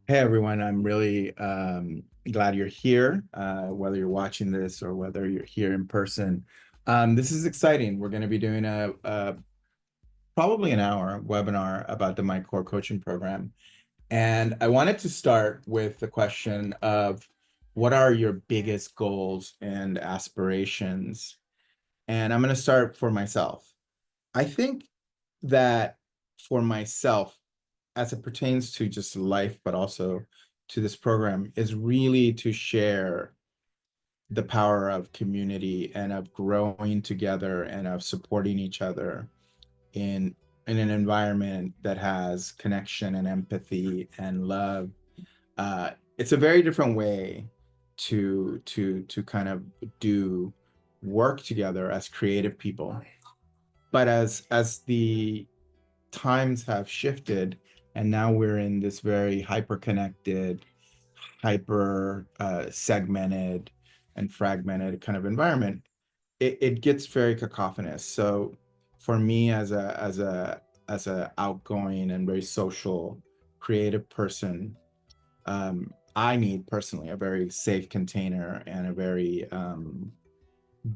Hey everyone, I'm really glad you're here, whether you're watching this or whether you're here in person. This is exciting. We're going to be doing a probably an hour webinar about the My Core coaching program. And I wanted to start with the question of what are your biggest goals and aspirations? And I'm going to start for myself. I think that for myself, as it pertains to just life, but also to this program, is really to share the power of community and of growing together and of supporting each other in an environment that has connection and empathy and love. It's a very different way to kind of do work together as creative people. But as the times have shifted, and now we're in this very hyper connected, hyper segmented and fragmented kind of environment. It gets very cacophonous. So for me as a outgoing and very social creative person, I need personally a very safe container and a very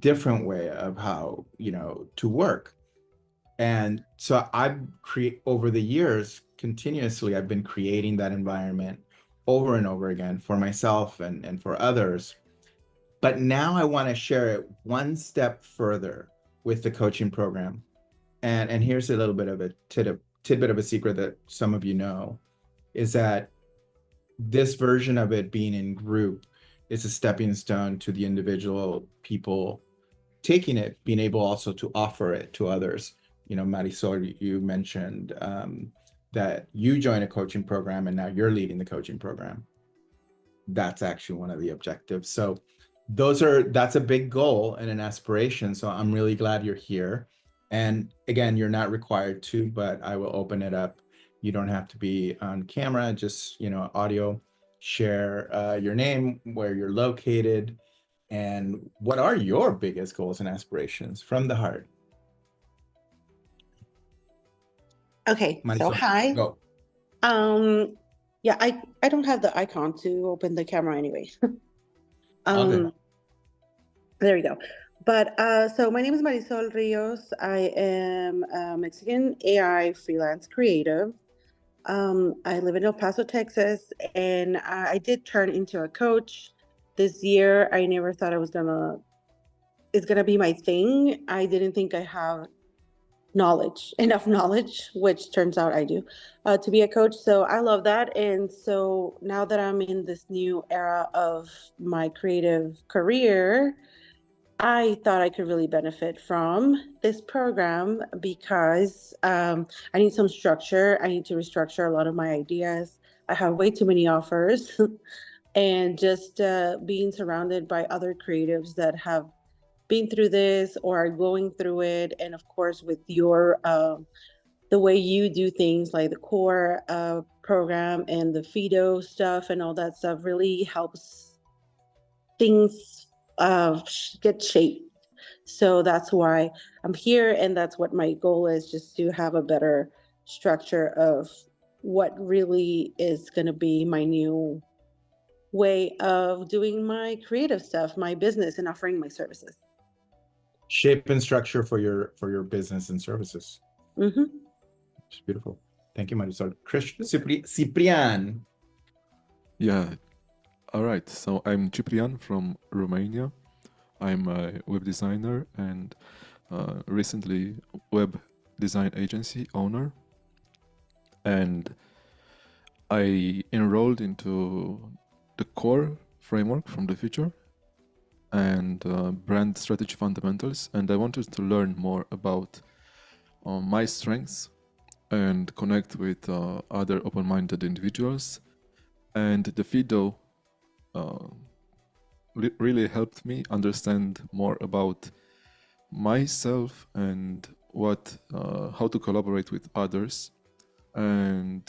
different way of how to work. And so I've create over the years, continuously, I've been creating that environment over and over again for myself and for others. But now I want to share it one step further with the coaching program. And here's a little bit of a tidbit of a secret that some of you know, is that this version of it being in group is a stepping stone to the individual people taking it, being able also to offer it to others. Marisol, you mentioned that you joined a coaching program and now you're leading the coaching program. That's actually one of the objectives. So that's a big goal and an aspiration. So I'm really glad you're here. And again, you're not required to, but I will open it up. You don't have to be on camera, just, audio. Share your name, where you're located, and what are your biggest goals and aspirations from the heart? Okay, so Marisol, hi. go. Um, yeah, I don't have the icon to open the camera anyway. All good. Um, there we go. But so my name is Marisol Rios. I am a Mexican AI freelance creative. I live in El Paso, Texas, and I did turn into a coach this year. I never thought it's gonna be my thing. I didn't think I have enough knowledge, which turns out I do, to be a coach. So I love that. And so now that I'm in this new era of my creative career, I thought I could really benefit from this program because I need some structure. I need to restructure a lot of my ideas. I have way too many offers. And just being surrounded by other creatives that have been through this or are going through it, and of course with your the way you do things like the core program and the fido stuff and all that stuff really helps things get shaped. So that's why I'm here, and that's what my goal is, just to have a better structure of what really is going to be my new way of doing my creative stuff, my business, and offering my services. Shape and structure for your business and services. Mm-hmm. It's beautiful. Thank you, Marisol. Ciprian. Yeah, all right. So I'm Ciprian from Romania. I'm a web designer and recently web design agency owner. And I enrolled into the core framework from the future and brand strategy fundamentals. And I wanted to learn more about my strengths and connect with other open-minded individuals. And the FIDO really helped me understand more about myself and how to collaborate with others. And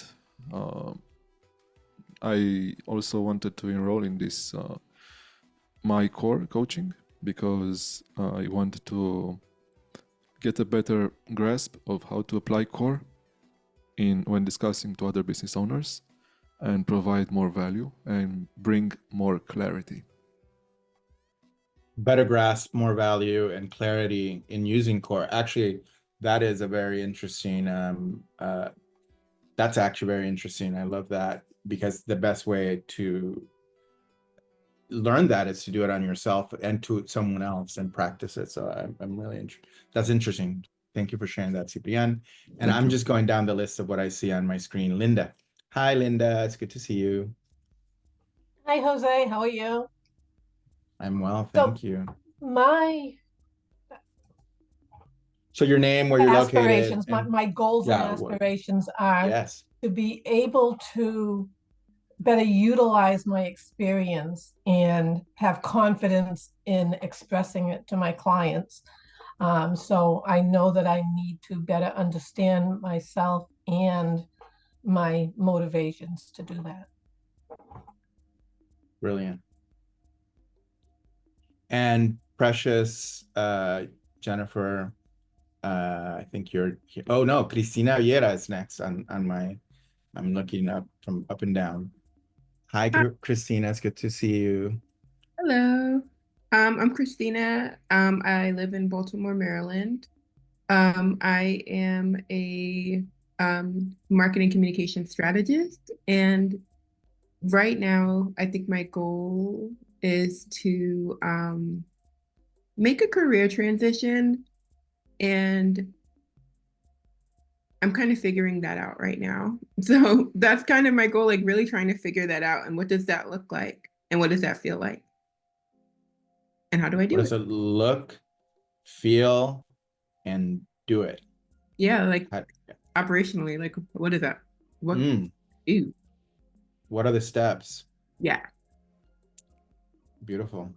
I also wanted to enroll in this my core coaching because I wanted to get a better grasp of how to apply core in when discussing to other business owners. and provide more value and bring more clarity. Better grasp, more value, and clarity in using core. Actually, that is a very interesting, that's actually very interesting. I love that, because the best way to learn that is to do it on yourself and to someone else and practice it. So I'm really interested. That's interesting. Thank you for sharing that, Ciprian. And Thank I'm you. just going down the list of what I see on my screen. Linda. Hi, Linda. It's good to see you. Hi, Jose. How are you? I'm well, So thank you. my So your name, where you're located, aspirations, and my goals and yeah, what? aspirations are Yes. to be able to better utilize my experience and have confidence in expressing it to my clients. So I know that I need to better understand myself and my motivations to do that. Brilliant. And Precious, Jennifer, I think you're here. Oh no, Cristina Viera is next on my, I'm looking up from up and down. Hi, Christina, it's good to see you. Hello. I'm Christina. I live in Baltimore, Maryland. I am a marketing communication strategist, and right now, I think my goal is to make a career transition, and I'm kind of figuring that out right now. So that's kind of my goal, like really trying to figure that out. And what does that look like? And what does that feel like? And how do I What do does it? it look, feel, and do it? Yeah, like How- operationally, like what is that? What Mm, do? what are the steps? Yeah. Beautiful.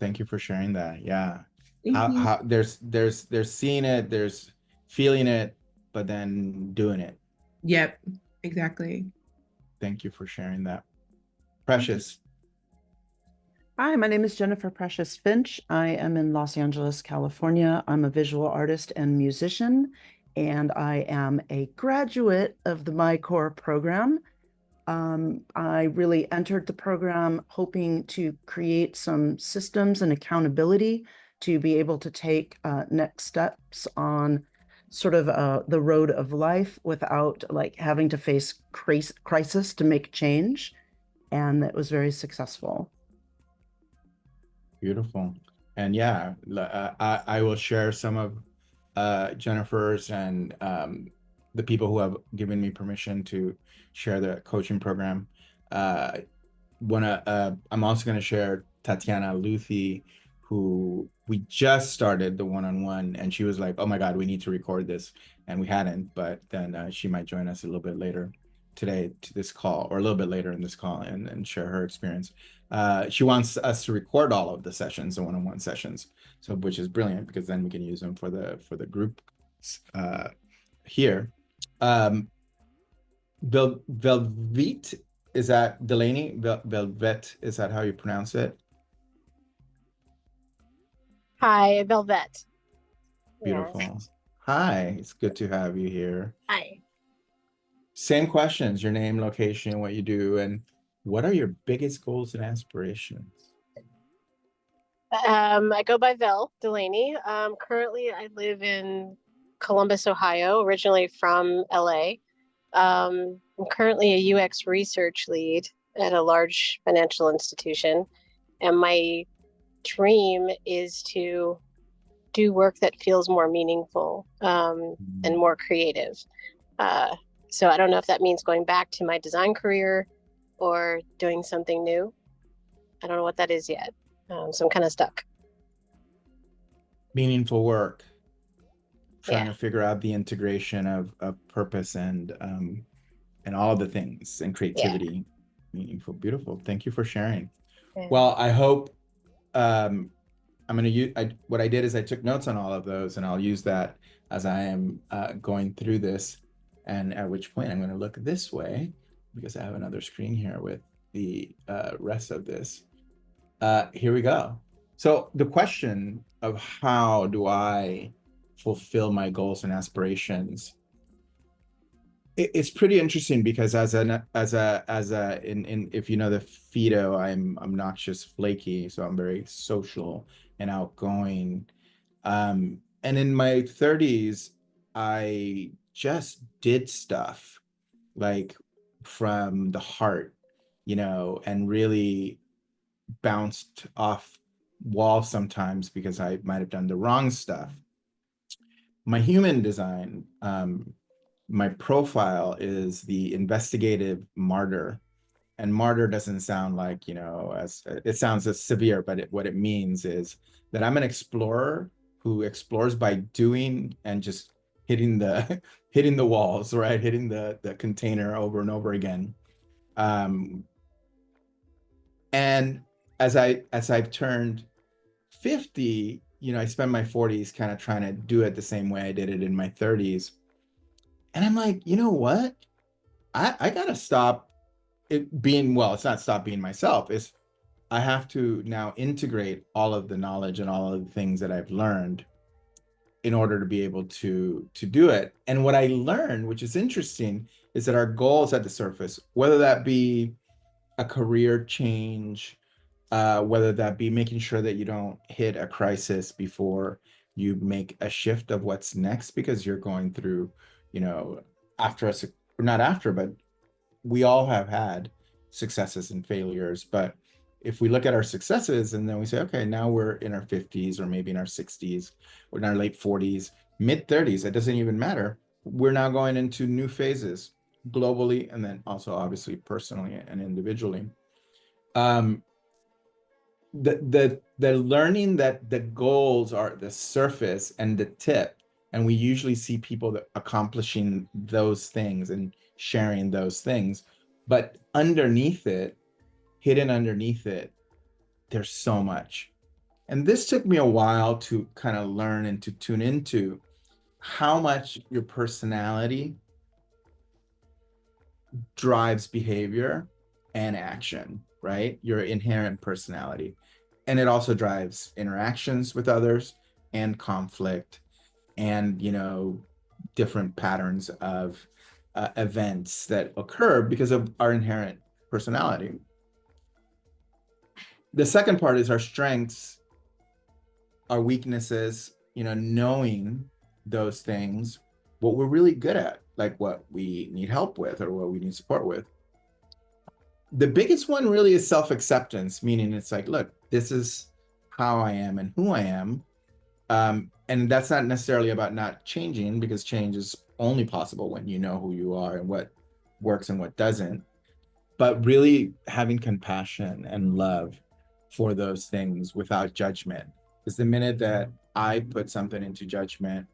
Thank you for sharing that. Yeah. Thank you. How there's seeing it, there's feeling it, but then doing it. Yep, exactly. Thank you for sharing that. Thank you. Precious. Hi, my name is Jennifer Precious Finch. I am in Los Angeles, California. I'm a visual artist and musician, and I am a graduate of the MyCore program. I really entered the program hoping to create some systems and accountability to be able to take next steps on sort of the road of life without like having to face crisis to make change. And that was very successful. Beautiful. And yeah, I will share some of Jennifer's and the people who have given me permission to share the coaching program. I'm also going to share Tatiana Luthi, who we just started the one-on-one, and she was like, "Oh my God, we need to record this," and we hadn't. But then she might join us a little bit later today to this call, or a little bit later in this call, and share her experience. She wants us to record all of the sessions, the one-on-one sessions, so which is brilliant, because then we can use them for the group here. Velvet, is that Delaney? Velvet, is that how you pronounce it? Hi, Velvet. Beautiful. Yes. Hi, it's good to have you here. Hi. Same questions, your name, location, what you do, and what are your biggest goals and aspirations? I go by Vel Delaney. Currently, I live in Columbus, Ohio, originally from LA. I'm currently a UX research lead at a large financial institution, and my dream is to do work that feels more meaningful and more creative. So I don't know if that means going back to my design career or doing something new. I don't know what that is yet. So I'm kind of stuck. Meaningful work. Trying Yeah. to figure out the integration of purpose and all the things, and creativity. Meaningful, beautiful. Thank you for sharing. Yeah. Well, I hope I'm going to use, what I did is I took notes on all of those, and I'll use that as I am going through this, and at which point I'm going to look this way, because I have another screen here with the rest of this. Here we go. So the question of how do I fulfill my goals and aspirations It's pretty interesting because in if you know the Fido, I'm obnoxious, flaky, so I'm very social and outgoing. And in my 30s, I just did stuff like from the heart, and really bounced off walls sometimes because I might have done the wrong stuff. My human design, my profile is the investigative martyr. And martyr doesn't sound like, as it sounds as severe, but what it means is that I'm an explorer who explores by doing and just hitting the hitting the walls, right? Hitting the container over and over again. And as I've turned 50, I spent my 40s kind of trying to do it the same way I did it in my 30s. And I'm like, you know what? I gotta stop it being, well, it's not stop being myself. It's I have to now integrate all of the knowledge and all of the things that I've learned in order to be able to do it. And what I learned, which is interesting, is that our goals at the surface, whether that be a career change, whether that be making sure that you don't hit a crisis before you make a shift of what's next, because you're going through, after us, or not after, but we all have had successes and failures. But if we look at our successes and then we say, okay, now we're in our 50s or maybe in our 60s or in our late 40s, mid 30s, it doesn't even matter. We're now going into new phases globally and then also obviously personally and individually. The learning that the goals are the surface and the tip, and we usually see people that accomplishing those things and sharing those things, but underneath it, hidden underneath it, there's so much. And this took me a while to kind of learn and to tune into how much your personality drives behavior and action, right? Your inherent personality. And it also drives interactions with others and conflict and, different patterns of events that occur because of our inherent personality. The second part is our strengths, our weaknesses, knowing those things, what we're really good at, like what we need help with or what we need support with. The biggest one really is self-acceptance, meaning it's like, look, this is how I am and who I am. And that's not necessarily about not changing, because change is only possible when you know who you are and what works and what doesn't. But really having compassion and love for those things without judgment. Because the minute that I put something into judgment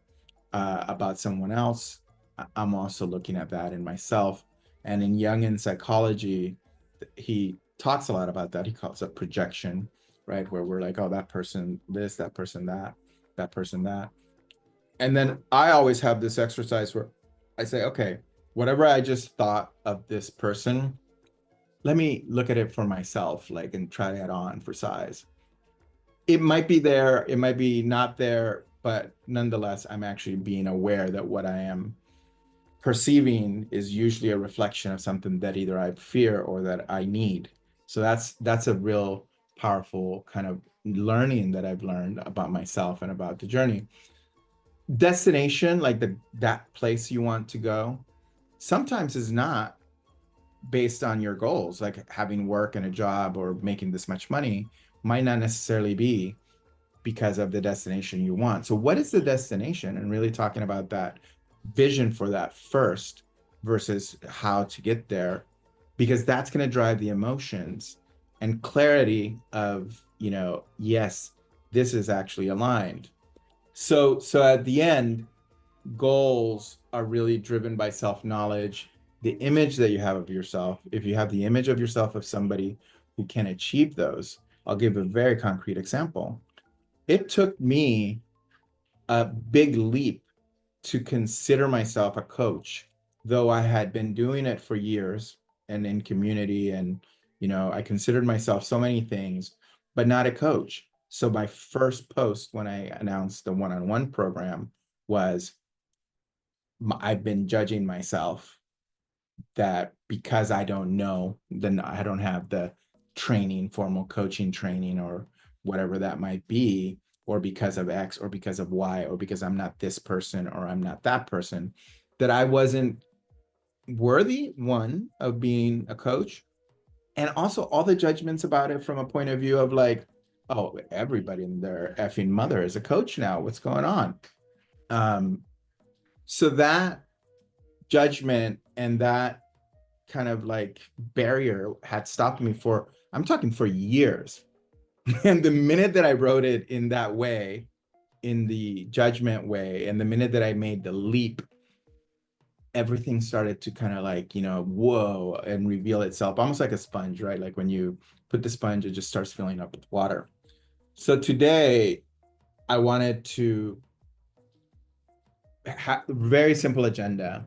about someone else, I'm also looking at that in myself. And in Jungian psychology, he talks a lot about that. He calls it projection, right? Where we're like, oh, that person this, that person that, that person that. And then I always have this exercise where I say, okay, whatever I just thought of this person, let me look at it for myself, like, and try that on for size. It might be there, it might be not there, but nonetheless, I'm actually being aware that what I am perceiving is usually a reflection of something that either I fear or that I need. So that's a real powerful kind of learning that I've learned about myself and about the journey. Destination, like that place you want to go, sometimes is not based on your goals, like having work and a job or making this much money might not necessarily be because of the destination you want. So what is the destination? And really talking about that vision for that first versus how to get there, because that's going to drive the emotions and clarity of, yes, this is actually aligned. So at the end, goals are really driven by self-knowledge, the image that you have of yourself. If you have the image of yourself of somebody who can achieve those, I'll give a very concrete example. It took me a big leap to consider myself a coach, though I had been doing it for years and in community. And, I considered myself so many things, but not a coach. So my first post when I announced the one-on-one program was, I've been judging myself that because I don't know, then I don't have the training, formal coaching training, or whatever that might be, or because of X, or because of Y, or because I'm not this person, or I'm not that person, that I wasn't worthy, one, of being a coach, and also all the judgments about it from a point of view of like, oh, everybody and their effing mother is a coach now. What's going on? So that judgment and that kind of like barrier had stopped me for, I'm talking, for years. And the minute that I wrote it in that way, in the judgment way, and the minute that I made the leap, everything started to kind of like, you know, whoa, and reveal itself, almost like a sponge, right? Like when you put the sponge, it just starts filling up with water. So today I wanted to have a very simple agenda.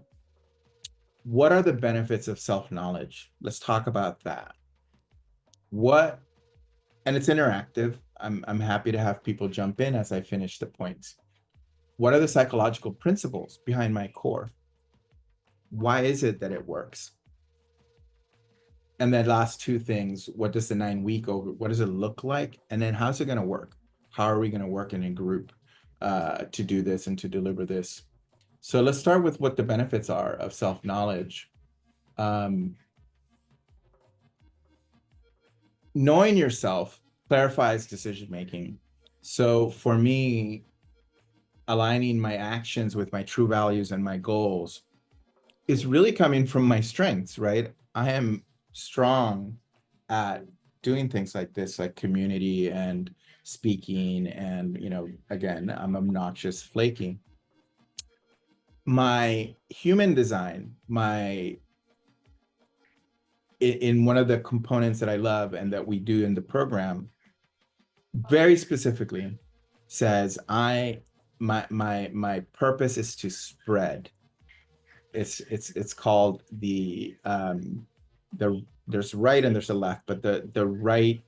What are the benefits of self-knowledge? Let's talk about that. What, and it's interactive. I'm happy to have people jump in as I finish the points. What are the psychological principles behind my core? Why is it that it works? And then last two things, what does the 9-week over, what does it look like? And then how's it going to work? How are we going to work in a group to do this and to deliver this? So let's start with what the benefits are of self-knowledge. Knowing yourself clarifies decision-making. So for me, aligning my actions with my true values and my goals is really coming from my strengths, right? I am strong at doing things like this, like community and speaking, and, you know, again, I'm obnoxious, flaky. My human design, in one of the components that I love and that we do in the program, very specifically says my purpose is to spread. It's called there's right and there's a left, but the right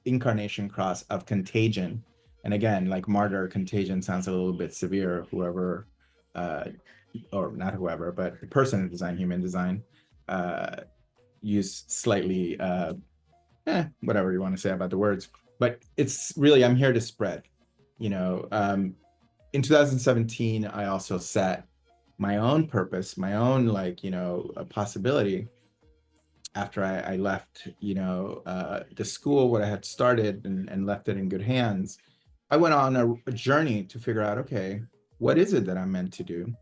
incarnation cross of contagion. And again, like martyr, contagion sounds a little bit severe. Whoever, or not whoever, but the person in design, human design, use slightly, whatever you want to say about the words. But it's really, I'm here to spread. You know, in 2017, I also set my own purpose, my own, like, you know, a possibility. After I left, you know, the school, what I had started, and left it in good hands, I went on a journey to figure out, okay, what is it that I'm meant to do?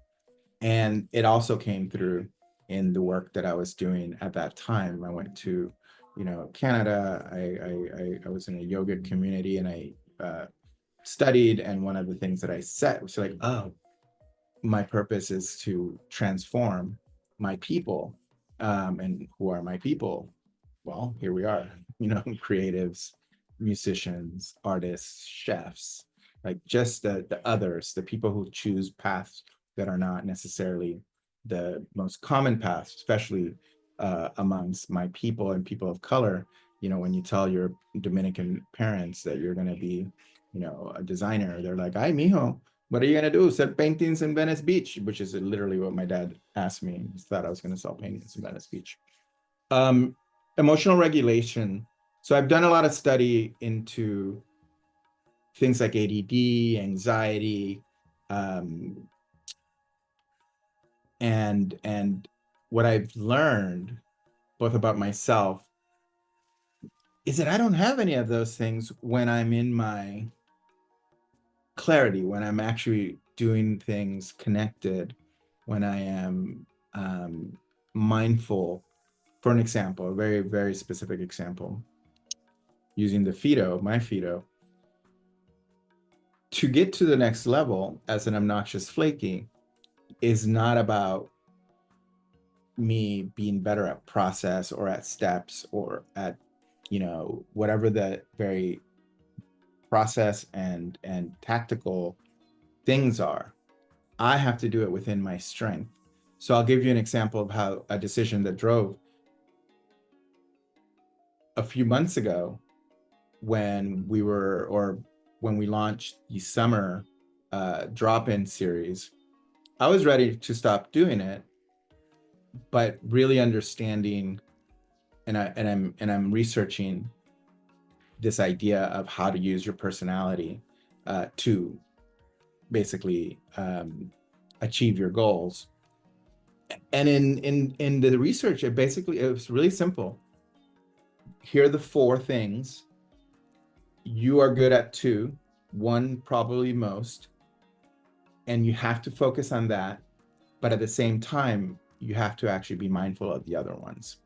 And it also came through in the work that I was doing at that time. I went to, you know, Canada. I was in a yoga community, and I studied. And one of the things that I set was like, oh, my purpose is to transform my people. And who are my people? Well, here we are, you know, creatives, musicians, artists, chefs, like just the others, the people who choose paths that are not necessarily the most common paths, especially amongst my people and people of color. You know, when you tell your Dominican parents that you're going to be, you know, a designer, they're like, ay, mijo, what are you going to do? Sell paintings in Venice Beach, which is literally what my dad asked me. He thought I was going to sell paintings in Venice Beach. Emotional regulation. So I've done a lot of study into things like ADD, anxiety, and what I've learned both about myself is that I don't have any of those things when I'm in my clarity, when I'm actually doing things connected, when I am mindful. For an example, a very, very specific example, using the Fido, my Fido, to get to the next level as an obnoxious flaky is not about me being better at process or at steps or at, you know, whatever the very process and tactical things are. I have to do it within my strength. So I'll give you an example of how a decision that drove a few months ago when we launched the summer drop-in series. I was ready to stop doing it, but really understanding, and I'm researching this idea of how to use your personality to basically achieve your goals. And in the research, it was really simple. Here are the 4 things. You are good at 2, 1 probably most, and you have to focus on that. But at the same time, you have to actually be mindful of the other ones,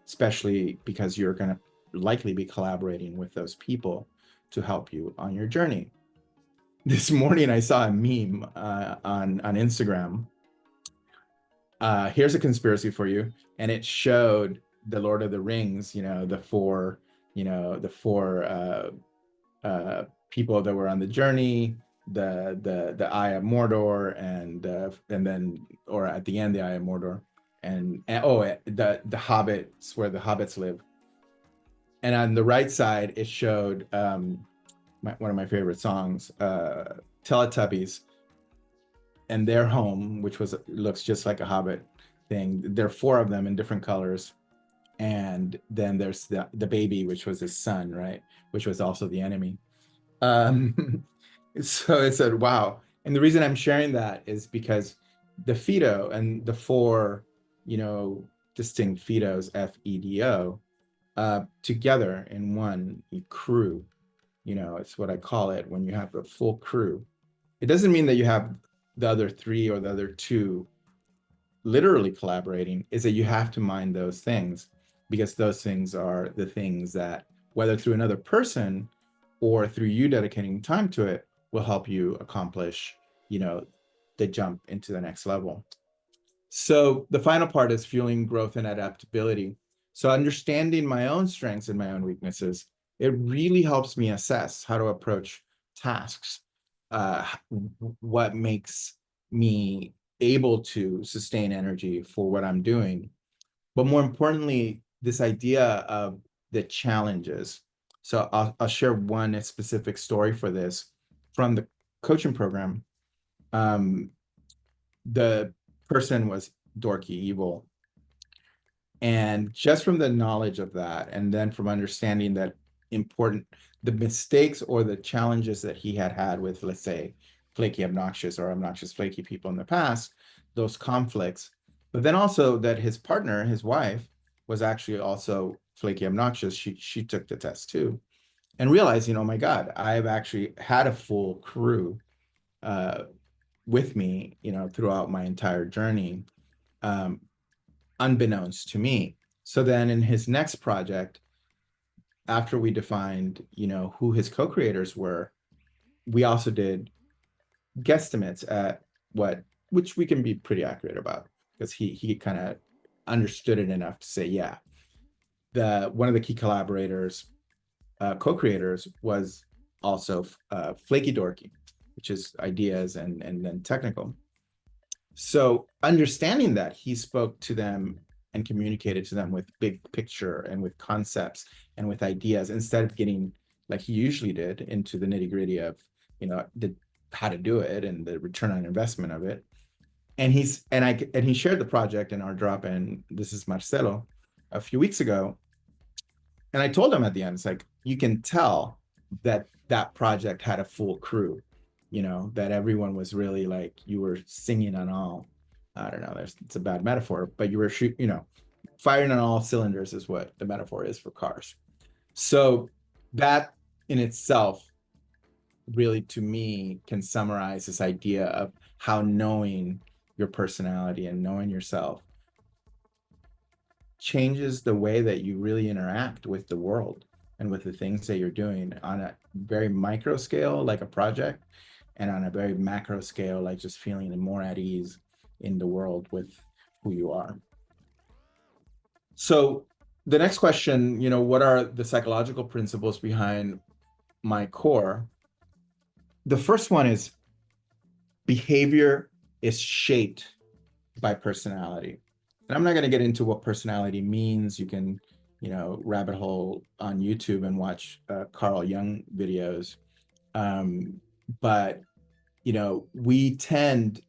especially because you're going to likely be collaborating with those people to help you on your journey. This morning, I saw a meme on Instagram. Here's a conspiracy for you. And it showed the Lord of the Rings, the 4 people that were on the journey, the Eye of Mordor, and then, or at the end, the Eye of Mordor, and the hobbits, where the hobbits live. And on the right side, it showed one of my favorite songs, Teletubbies, and their home, which looks just like a hobbit thing. There are 4 of them in different colors. And then there's the baby, which was his son, right? Which was also the enemy. So it said, wow. And the reason I'm sharing that is because the Fido and the 4, distinct Fidos, FEDO, together in one crew, it's what I call it when you have a full crew. It doesn't mean that you have the other 3 or the other 2 literally collaborating, is that you have to mind those things, because those things are the things that, whether through another person or through you dedicating time to it, will help you accomplish, the jump into the next level. So the final part is fueling growth and adaptability. So understanding my own strengths and my own weaknesses, it really helps me assess how to approach tasks, what makes me able to sustain energy for what I'm doing. But more importantly, this idea of the challenges. So I'll share one specific story for this from the coaching program. The person was dorky, evil. And just from the knowledge of that, and then from understanding that the mistakes or the challenges that he had with, let's say, flaky, obnoxious, or obnoxious, flaky people in the past, those conflicts, but then also that his partner, his wife, was actually also flaky, obnoxious. She took the test too, and realizing, oh my God, I've actually had a full crew with me, throughout my entire journey, unbeknownst to me. So then in his next project, after we defined, who his co-creators were, we also did guesstimates at which we can be pretty accurate about, because he kind of understood it enough to say, yeah, one of the key collaborators, co-creators, was also flaky dorky, which is ideas and then technical. So understanding that, he spoke to them and communicated to them with big picture and with concepts and with ideas, instead of getting, like he usually did, into the nitty-gritty of, how to do it and the return on investment of it. And he shared the project in our drop-in, this is Marcelo, a few weeks ago. And I told him at the end, it's like, you can tell that project had a full crew, that everyone was really like, you were singing on all, I don't know, it's a bad metaphor, but you were firing on all cylinders is what the metaphor is for cars. So that in itself really, to me, can summarize this idea of how knowing your personality and knowing yourself changes the way that you really interact with the world and with the things that you're doing on a very micro scale, like a project, and on a very macro scale, like just feeling more at ease in the world with who you are. So the next question, what are the psychological principles behind my core? The first one is behavior is shaped by personality. And I'm not going to get into what personality means. You can, rabbit hole on YouTube and watch Carl Jung videos. But, we tend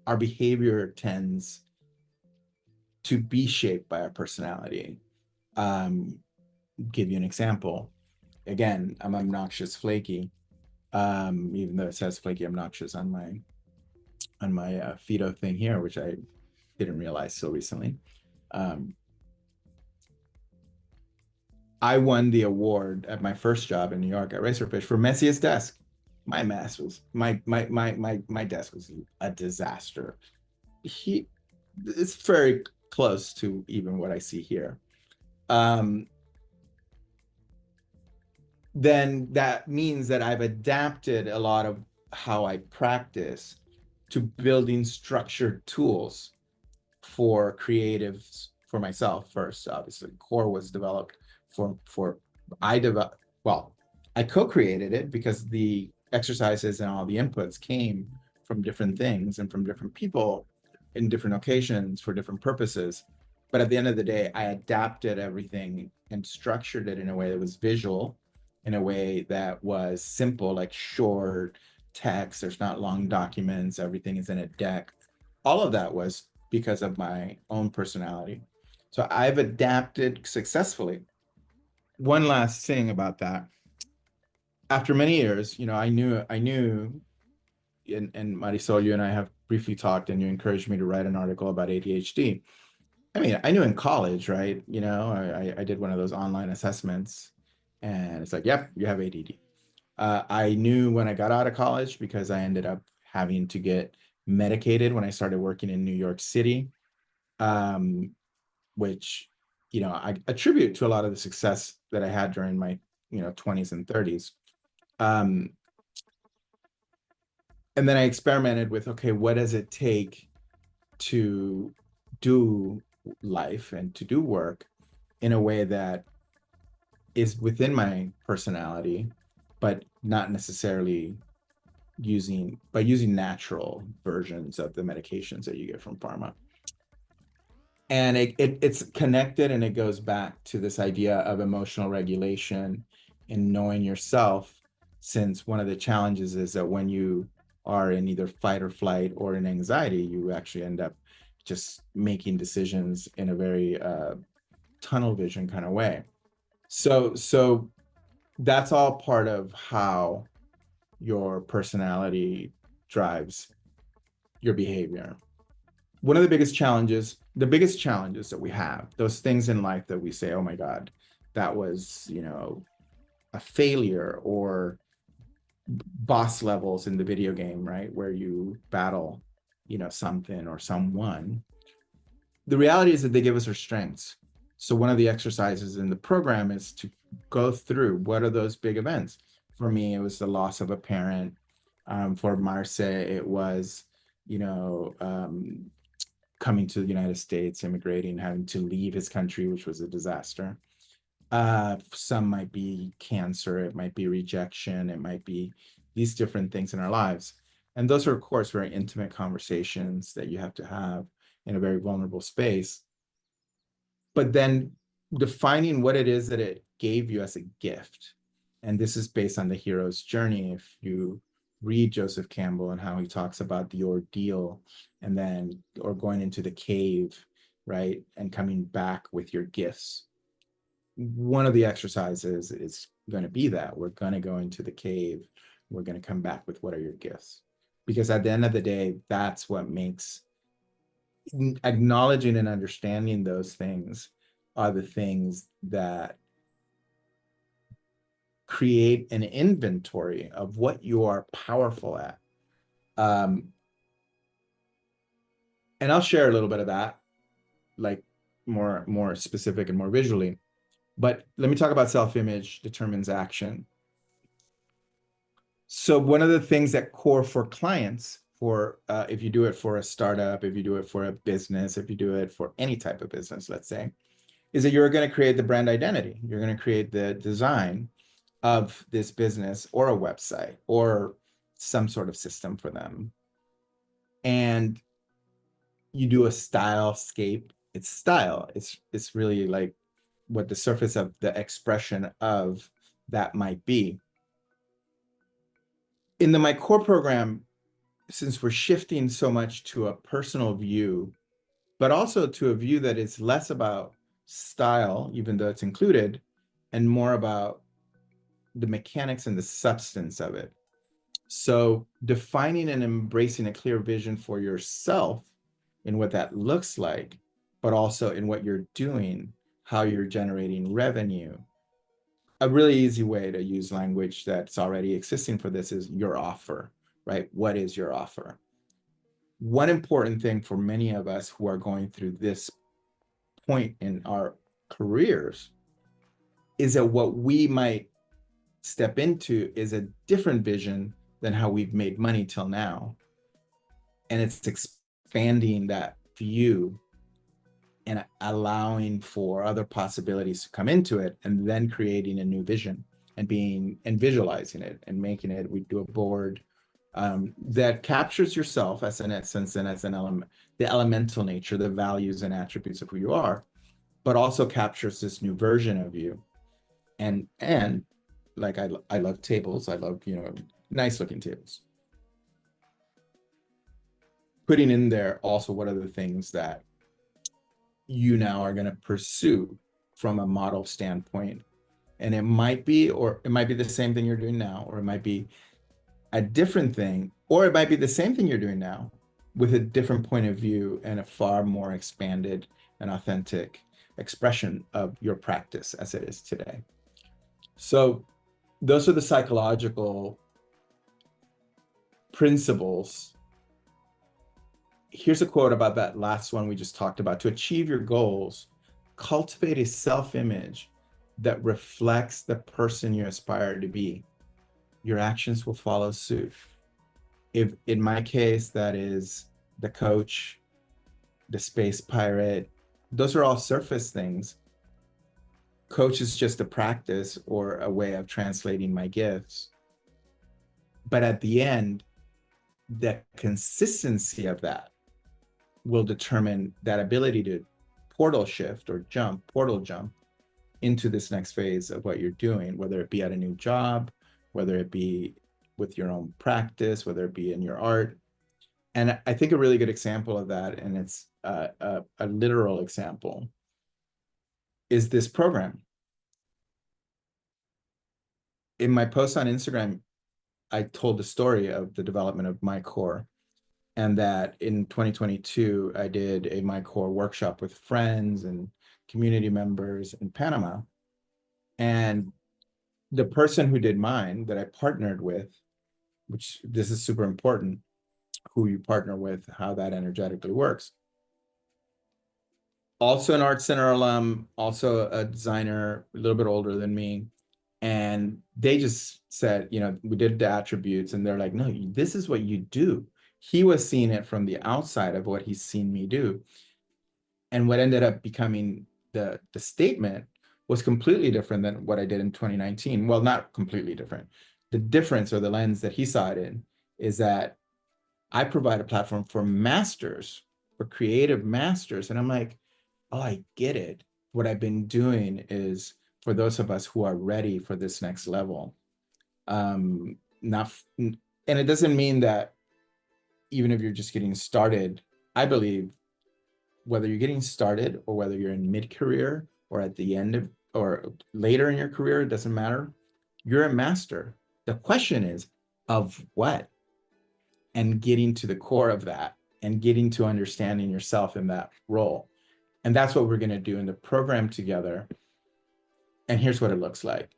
our behavior tends to be shaped by our personality. Give you an example. Again, I'm obnoxious, flaky. Even though it says flaky obnoxious on my Fido thing here, which I didn't realize so recently. I won the award at my first job in New York at Razorfish for messiest desk. My desk was a disaster. It's very close to even what I see here. Then that means that I've adapted a lot of how I practice to building structured tools for creatives for myself first. Obviously, Core was developed I co-created it because the exercises and all the inputs came from different things and from different people in different occasions for different purposes. But at the end of the day, I adapted everything and structured it in a way that was visual, in a way that was simple, like short text. There's not long documents. Everything is in a deck. All of that was because of my own personality. So I've adapted successfully. One last thing about that. After many years, I knew, and Marisol, you and I have briefly talked, and you encouraged me to write an article about ADHD. I mean, I knew in college, right? I did one of those online assessments, and it's like, yep, you have ADD. I knew when I got out of college because I ended up having to get medicated when I started working in New York City, which, I attribute to a lot of the success that I had during my, 20s and 30s. And then I experimented with, okay, what does it take to do life and to do work in a way that is within my personality, but not necessarily using natural versions of the medications that you get from pharma. And it's connected, and it goes back to this idea of emotional regulation and knowing yourself, since one of the challenges is that when you are in either fight or flight or in anxiety, you actually end up just making decisions in a very tunnel vision kind of way. So that's all part of how your personality drives your behavior. One of the biggest challenges that we have, those things in life that we say, oh my God, that was, a failure, or boss levels in the video game, right? Where you battle, something or someone. The reality is that they give us our strengths. So one of the exercises in the program is to go through, what are those big events? For me, it was the loss of a parent. For Marce, it was, coming to the United States, immigrating, having to leave his country, which was a disaster. Some might be cancer, it might be rejection, it might be these different things in our lives. And those are, of course, very intimate conversations that you have to have in a very vulnerable space. But then defining what it is that it gave you as a gift. And this is based on the hero's journey. If you read Joseph Campbell and how he talks about the ordeal, and then, or going into the cave, right? And coming back with your gifts. One of the exercises is going to be that we're going to go into the cave. We're going to come back with, what are your gifts? Because at the end of the day, that's what makes acknowledging and understanding those things are the things that create an inventory of what you are powerful at. And I'll share a little bit of that, like more specific and more visually. But let me talk about self-image determines action. So one of the things that core for clients, for if you do it for a startup, if you do it for a business, if you do it for any type of business, let's say, is that you're going to create the brand identity. You're going to create the design of this business or a website or some sort of system for them. And you do a stylescape. It's style. It's really like what the surface of the expression of that might be. In the My Core program, since we're shifting so much to a personal view, but also to a view that is less about style, even though it's included, and more about the mechanics and the substance of it. So defining and embracing a clear vision for yourself in what that looks like, but also in what you're doing, how you're generating revenue. A really easy way to use language that's already existing for this is your offer, right? What is your offer? One important thing for many of us who are going through this point in our careers is that what we might step into is a different vision than how we've made money till now. And it's expanding that view and allowing for other possibilities to come into it, and then creating a new vision and visualizing it and making it. We do a board that captures yourself as an essence and as an element, the elemental nature, the values and attributes of who you are, but also captures this new version of you. And like I love tables. I love, nice looking tables. Putting in there also what are the things that you now are going to pursue from a model standpoint. And it might be the same thing you're doing now, or it might be a different thing, or it might be the same thing you're doing now with a different point of view and a far more expanded and authentic expression of your practice as it is today. So those are the psychological principles. Here's a quote about that last one we just talked about. To achieve your goals, cultivate a self-image that reflects the person you aspire to be. Your actions will follow suit. If in my case, that is the coach, the space pirate, those are all surface things. Coach is just a practice or a way of translating my gifts. But at the end, the consistency of that will determine that ability to portal jump into this next phase of what you're doing, whether it be at a new job, whether it be with your own practice, whether it be in your art. And I think a really good example of that, and it's a literal example, is this program. In my post on Instagram, I told the story of the development of my core, and that in 2022, I did a my core workshop with friends and community members in Panama. And the person who did mine that I partnered with, which this is super important, who you partner with, how that energetically works. Also an art center alum, also a designer, a little bit older than me. And they just said, we did the attributes, and they're like, no, this is what you do. He was seeing it from the outside of what he's seen me do. And what ended up becoming the statement was completely different than what I did in 2019. Well, not completely different. The difference, or the lens that he saw it in, is that I provide a platform for masters, for creative masters. And I'm like, oh, I get it. What I've been doing is for those of us who are ready for this next level. And it doesn't mean that even if you're just getting started, I believe whether you're getting started or whether you're in mid-career or at the end of, or later in your career, it doesn't matter. You're a master. The question is, of what? And getting to the core of that and getting to understanding yourself in that role. And that's what we're going to do in the program together. And here's what it looks like.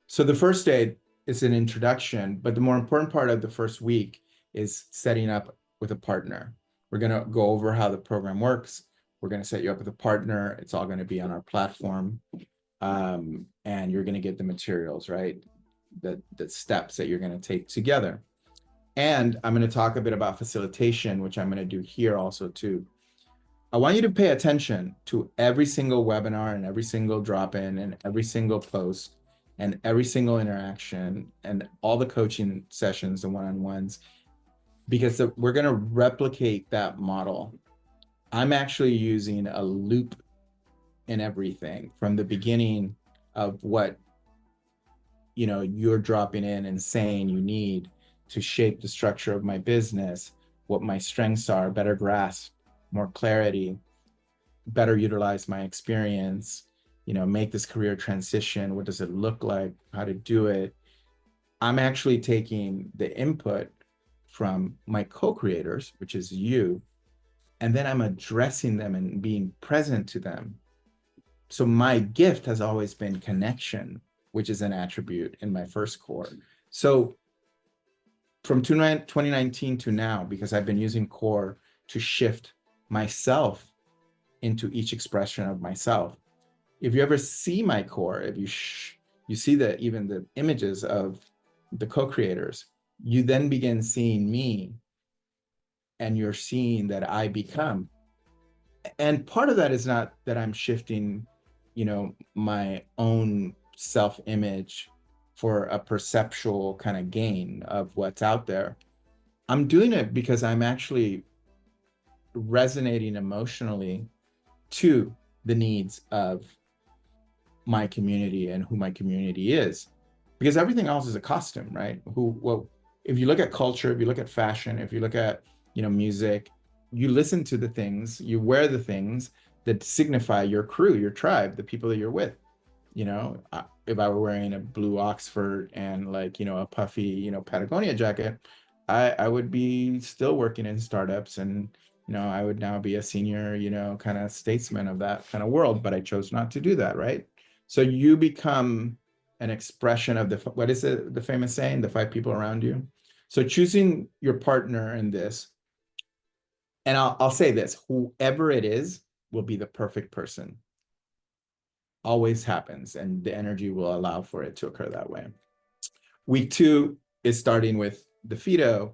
So the first day is an introduction, but the more important part of the first week is setting up with a partner. We're going to go over how the program works. We're going to set you up with a partner. It's all going to be on our platform. And you're going to get the materials, right? The steps that you're going to take together. And I'm going to talk a bit about facilitation, which I'm going to do here also too. I want you to pay attention to every single webinar and every single drop-in and every single post and every single interaction and all the coaching sessions and one-on-ones, because we're going to replicate that model. I'm actually using a loop in everything from the beginning of what you're dropping in and saying you need, to shape the structure of my business, what my strengths are, better grasp, more clarity, better utilize my experience, make this career transition. What does it look like? How to do it? I'm actually taking the input from my co-creators, which is you, and then I'm addressing them and being present to them. So my gift has always been connection, which is an attribute in my first core. So from 2019 to now, because I've been using core to shift myself into each expression of myself. If you ever see my core, if you see even the images of the co-creators, you then begin seeing me, and you're seeing that I become. And part of that is not that I'm shifting, my own self-image for a perceptual kind of gain of what's out there. I'm doing it because I'm actually resonating emotionally to the needs of my community and who my community is, because everything else is a costume, right? If you look at culture, if you look at fashion, if you look at music, you listen to the things, you wear the things that signify your crew, your tribe, the people that you're with. If I were wearing a blue Oxford and a puffy Patagonia jacket, I would be still working in startups, and I would now be a senior kind of statesman of that kind of world, but I chose not to do that, right? So you become an expression of what is it, the famous saying, the 5 people around you. So choosing your partner in this, and I'll say this, whoever it is will be the perfect person. Always happens, and the energy will allow for it to occur that way. Week 2 is starting with the Fido.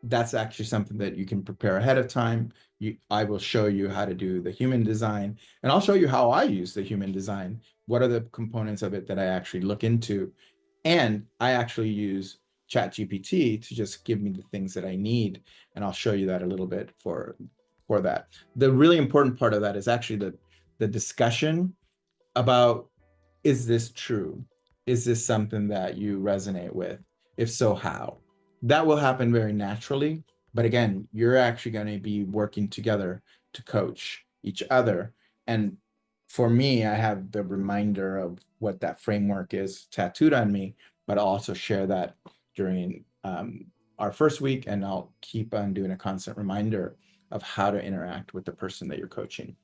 That's actually something that you can prepare ahead of time. I will show you how to do the human design, and I'll show you how I use the human design. What are the components of it that I actually look into? And I actually use ChatGPT to just give me the things that I need. And I'll show you that a little bit for that. The really important part of that is actually the discussion about, is this true? Is this something that you resonate with? If so, how? That will happen very naturally. But again, you're actually going to be working together to coach each other. And for me, I have the reminder of what that framework is tattooed on me, but I'll also share that during our first week, and I'll keep on doing a constant reminder of how to interact with the person that you're coaching.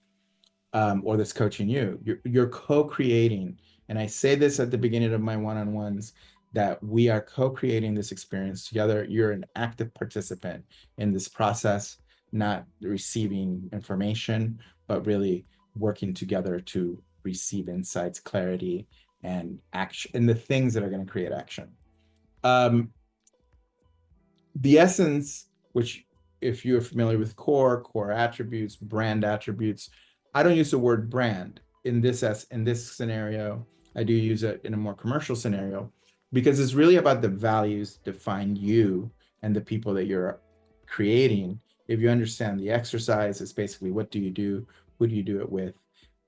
Or that's coaching you. You're co-creating. And I say this at the beginning of my one-on-ones, that we are co-creating this experience together. You're an active participant in this process, not receiving information, but really working together to receive insights, clarity, and action, and the things that are going to create action. The essence, which if you're familiar with core attributes, brand attributes, I don't use the word brand in this scenario. I do use it in a more commercial scenario, because it's really about the values define you and the people that you're creating. If you understand the exercise, it's basically, what do you do, who do you do it with,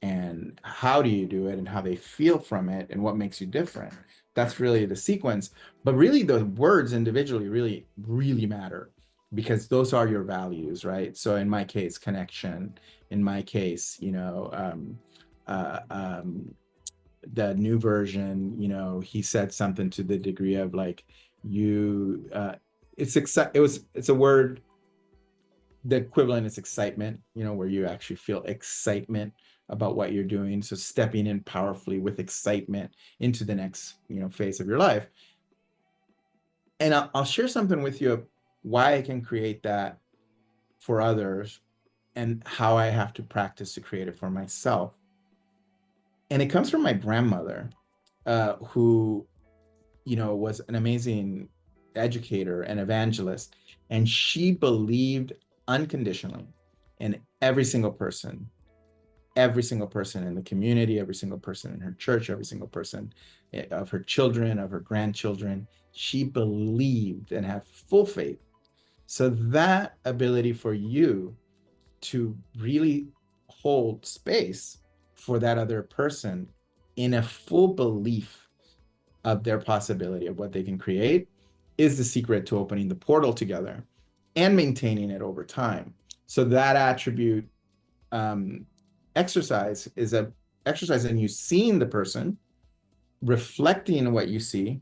and how do you do it, and how they feel from it, and what makes you different. That's really the sequence. But really the words individually really, really matter, because those are your values, right? So in my case, connection. In my case, the new version, he said something to the degree of it's a word, the equivalent is excitement, where you actually feel excitement about what you're doing. So stepping in powerfully with excitement into the next, phase of your life. And I'll share something with you of why I can create that for others and how I have to practice to create it for myself. And it comes from my grandmother, who, was an amazing educator and evangelist. And she believed unconditionally in every single person in the community, every single person in her church, every single person of her children, of her grandchildren. She believed and had full faith. So that ability for you to really hold space for that other person in a full belief of their possibility of what they can create is the secret to opening the portal together and maintaining it over time. So that attribute exercise is a exercise in you seeing the person, reflecting on what you see,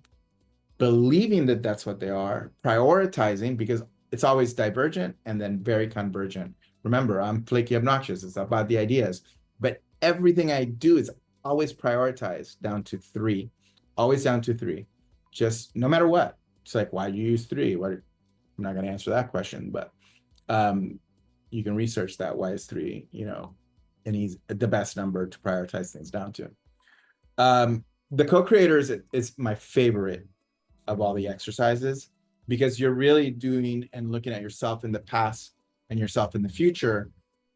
believing that that's what they are, prioritizing, because it's always divergent and then very convergent. Remember, I'm flaky obnoxious. It's about the ideas, but everything I do is always prioritized down to 3, always down to 3, just no matter what. It's like, why do you use 3? What? I'm not going to answer that question, but you can research that. Why is 3, and he's the best number to prioritize things down to. The co-creators is my favorite of all the exercises, because you're really doing and looking at yourself in the past and yourself in the future,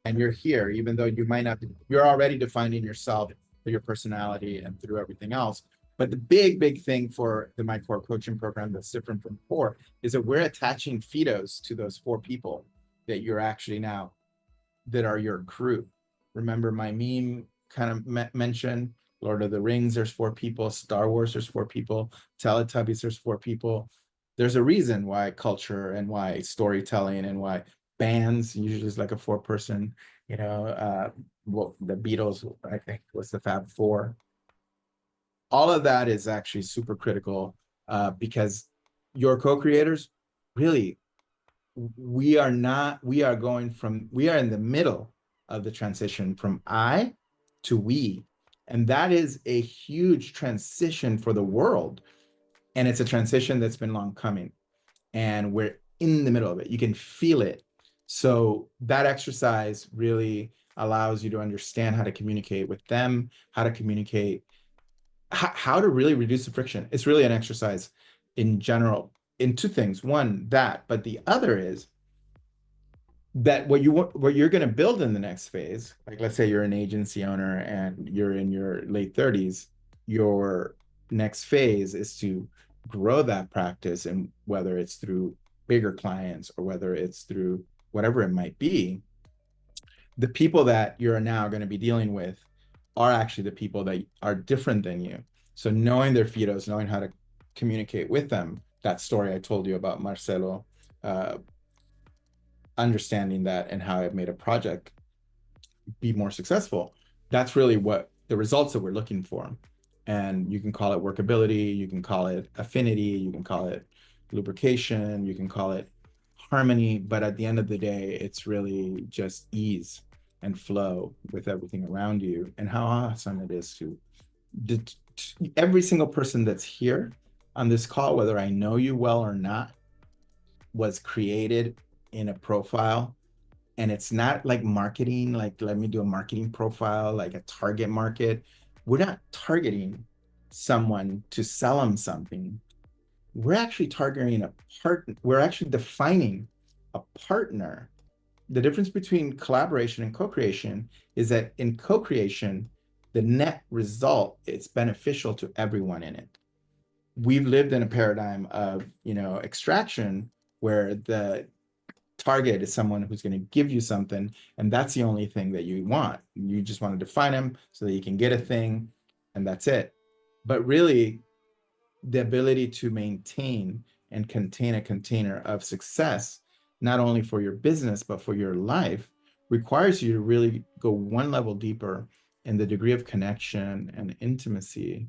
and you're here, even though you might not be, you're already defining yourself through your personality and through everything else. But the big thing for the My Core coaching program that's different from 4 is that we're attaching photos to those 4 people that you're actually now, that are your crew. Remember my meme kind of mentioned Lord of the Rings, there's 4 people. Star Wars, there's 4 people. Teletubbies, there's 4 people. There's a reason why culture and why storytelling and why bands usually is like a 4-person, well, the Beatles, I think, was the Fab 4. All of that is actually super critical because your co-creators, really, we are in the middle of the transition from I to we. And that is a huge transition for the world. And it's a transition that's been long coming. And we're in the middle of it. You can feel it. So that exercise really allows you to understand how to communicate with them, how to communicate, how to really reduce the friction. It's really an exercise in general in 2 things. One, that, but the other is that what you're going to build in the next phase, like let's say you're an agency owner and you're in your late 30s, your next phase is to grow that practice, and whether it's through bigger clients or whether it's through whatever it might be, the people that you're now going to be dealing with are actually the people that are different than you. So knowing their photos, knowing how to communicate with them, that story I told you about Marcelo, understanding that and how it made a project be more successful, that's really what the results that we're looking for. And you can call it workability, you can call it affinity, you can call it lubrication, you can call it harmony, but at the end of the day, it's really just ease and flow with everything around you, and how awesome it is to every single person that's here on this call, whether I know you well or not, was created in a profile. And it's not like marketing, like let me do a marketing profile, like a target market. We're not targeting someone to sell them something. We're actually targeting a partner. We're actually defining a partner. The difference between collaboration and co-creation is that in co-creation, the net result is beneficial to everyone in it. We've lived in a paradigm of, extraction, where the target is someone who's going to give you something, and that's the only thing that you want. You just want to define them so that you can get a thing, and that's it. But really, the ability to maintain and contain a container of success, not only for your business, but for your life, requires you to really go one level deeper in the degree of connection and intimacy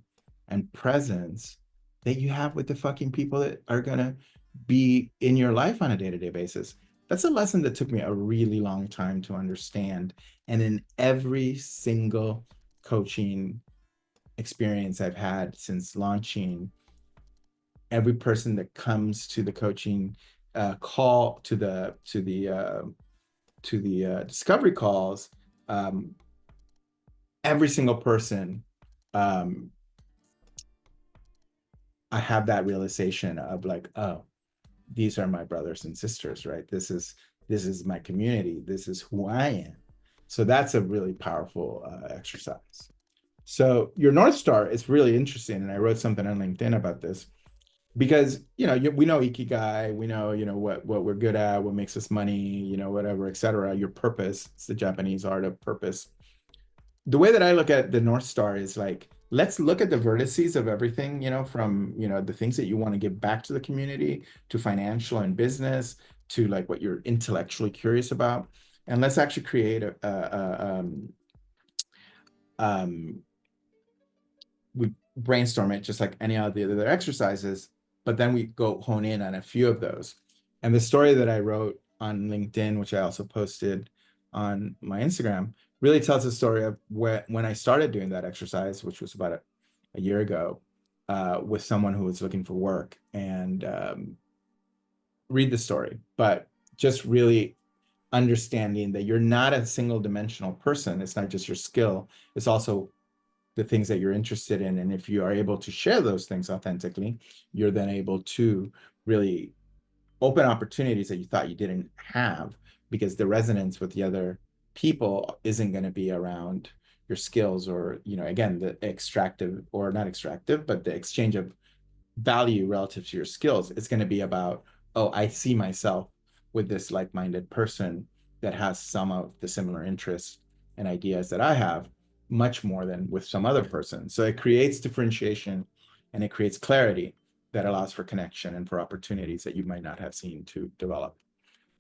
and presence that you have with the fucking people that are going to be in your life on a day-to-day basis. That's a lesson that took me a really long time to understand. And in every single coaching experience I've had since launching, every person that comes to the coaching call, to the discovery calls, every single person, I have that realization of like, oh, these are my brothers and sisters, right? This is my community. This is who I am. So that's a really powerful exercise. So your North Star is really interesting. And I wrote something on LinkedIn about this because, we know Ikigai, we know, what we're good at, what makes us money, whatever, et cetera. Your purpose, it's the Japanese art of purpose. The way that I look at the North Star is like, let's look at the vertices of everything, you know, from, you know, the things that you want to give back to the community, to financial and business, to like what you're intellectually curious about. And let's actually create we brainstorm it just like any of the other exercises, but then we go hone in on a few of those. And the story that I wrote on LinkedIn, which I also posted on my Instagram, really tells the story of when I started doing that exercise, which was about a year ago, with someone who was looking for work. And read the story, but just really understanding that you're not a single dimensional person. It's not just your skill, it's also the things that you're interested in. And if you are able to share those things authentically, you're then able to really open opportunities that you thought you didn't have, because the resonance with the other people isn't going to be around your skills, or, you know, again, the extractive, or not extractive, but the exchange of value relative to your skills. It's going to be about, oh, I see myself with this like-minded person that has some of the similar interests and ideas that I have, much more than with some other person. So it creates differentiation and it creates clarity that allows for connection and for opportunities that you might not have seen to develop.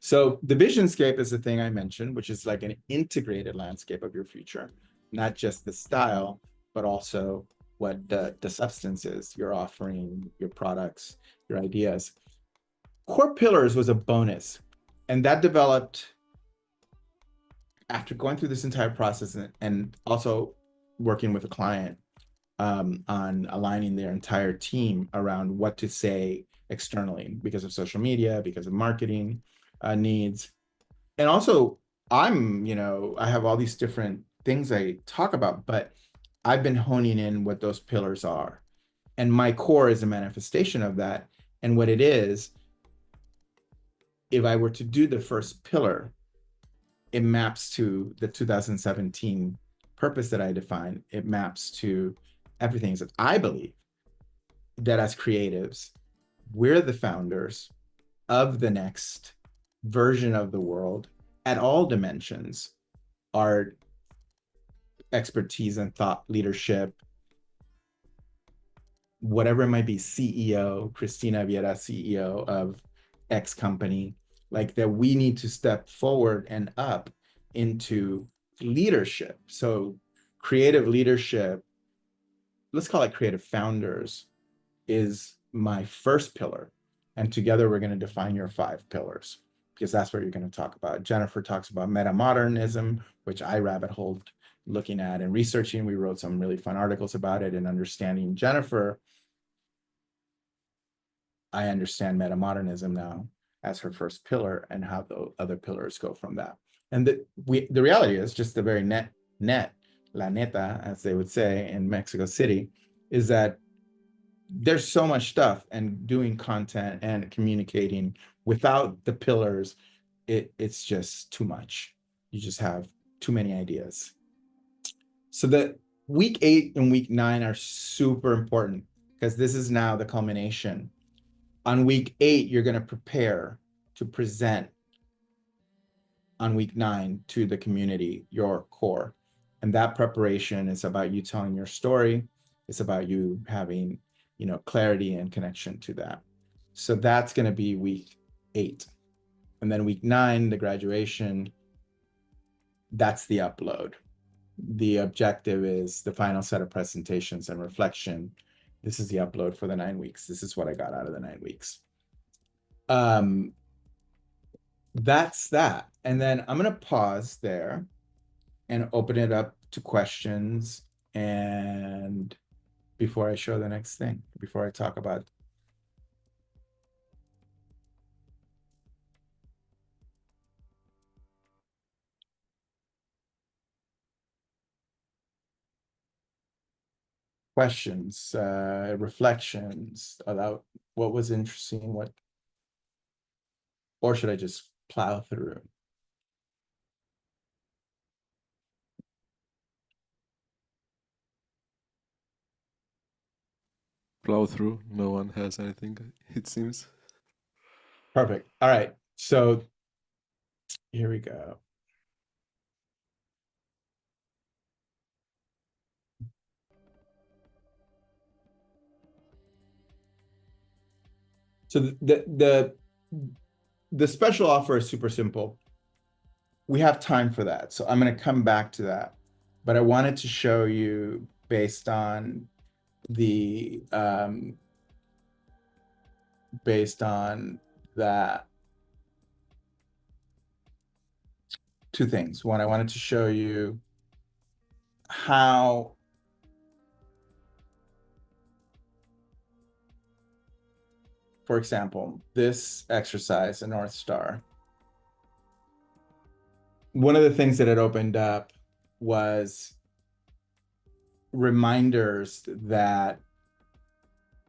So the visionscape is the thing I mentioned, which is like an integrated landscape of your future, not just the style, but also what the substance is, your offering, your products, your ideas. Core pillars was a bonus, and that developed after going through this entire process and also working with a client on aligning their entire team around what to say externally because of social media, because of marketing needs. And also, you know, I have all these different things I talk about, but I've been honing in what those pillars are. And my core is a manifestation of that. And what it is, if I were to do the first pillar, it maps to the 2017 purpose that I defined. It maps to everything that I believe that as creatives, we're the founders of the next version of the world at all dimensions: art, expertise and thought leadership, whatever it might be, CEO, Cristina Viera, CEO of X company, like that we need to step forward and up into leadership. So creative leadership, let's call it creative founders, is my first pillar. And together we're going to define your 5 pillars, because that's what you're going to talk about. Jennifer talks about metamodernism, which I rabbit holed looking at and researching. We wrote some really fun articles about it and understanding Jennifer. I understand metamodernism now as her first pillar, and how the other pillars go from that. And the reality is, just the very la neta, as they would say in Mexico City, is that there's so much stuff, and doing content and communicating without the pillars, it's just too much. You just have too many ideas. So the week 8 and week 9 are super important, because this is now the culmination. On week 8, you're going to prepare to present on week 9 to the community, your core. And that preparation is about you telling your story. It's about you having, you know, clarity and connection to that. So that's going to be week 8. And then week 9, the graduation, that's the upload. The objective is the final set of presentations and reflection. This is the upload for the 9 weeks. This is what I got out of the 9 weeks. That's that. And then I'm going to pause there and open it up to questions, and before I show the next thing, before I talk about questions, reflections about what was interesting, or should I just plow through? Plow through. No one has anything, it seems. Perfect. All right. So here we go. So the special offer is super simple. We have time for that, so I'm going to come back to that. But I wanted to show you based on that two things. One, I wanted to show you how for example, this exercise, a North Star, one of the things that it opened up was reminders that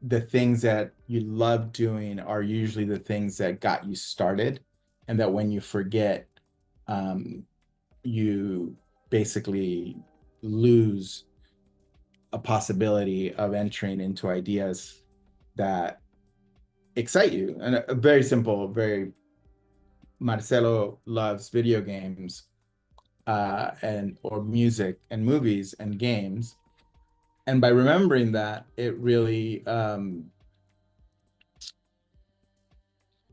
the things that you love doing are usually the things that got you started, and that when you forget, you basically lose a possibility of entering into ideas that excite you. And a very simple, Marcelo loves video games or music and movies and games. And by remembering that, it really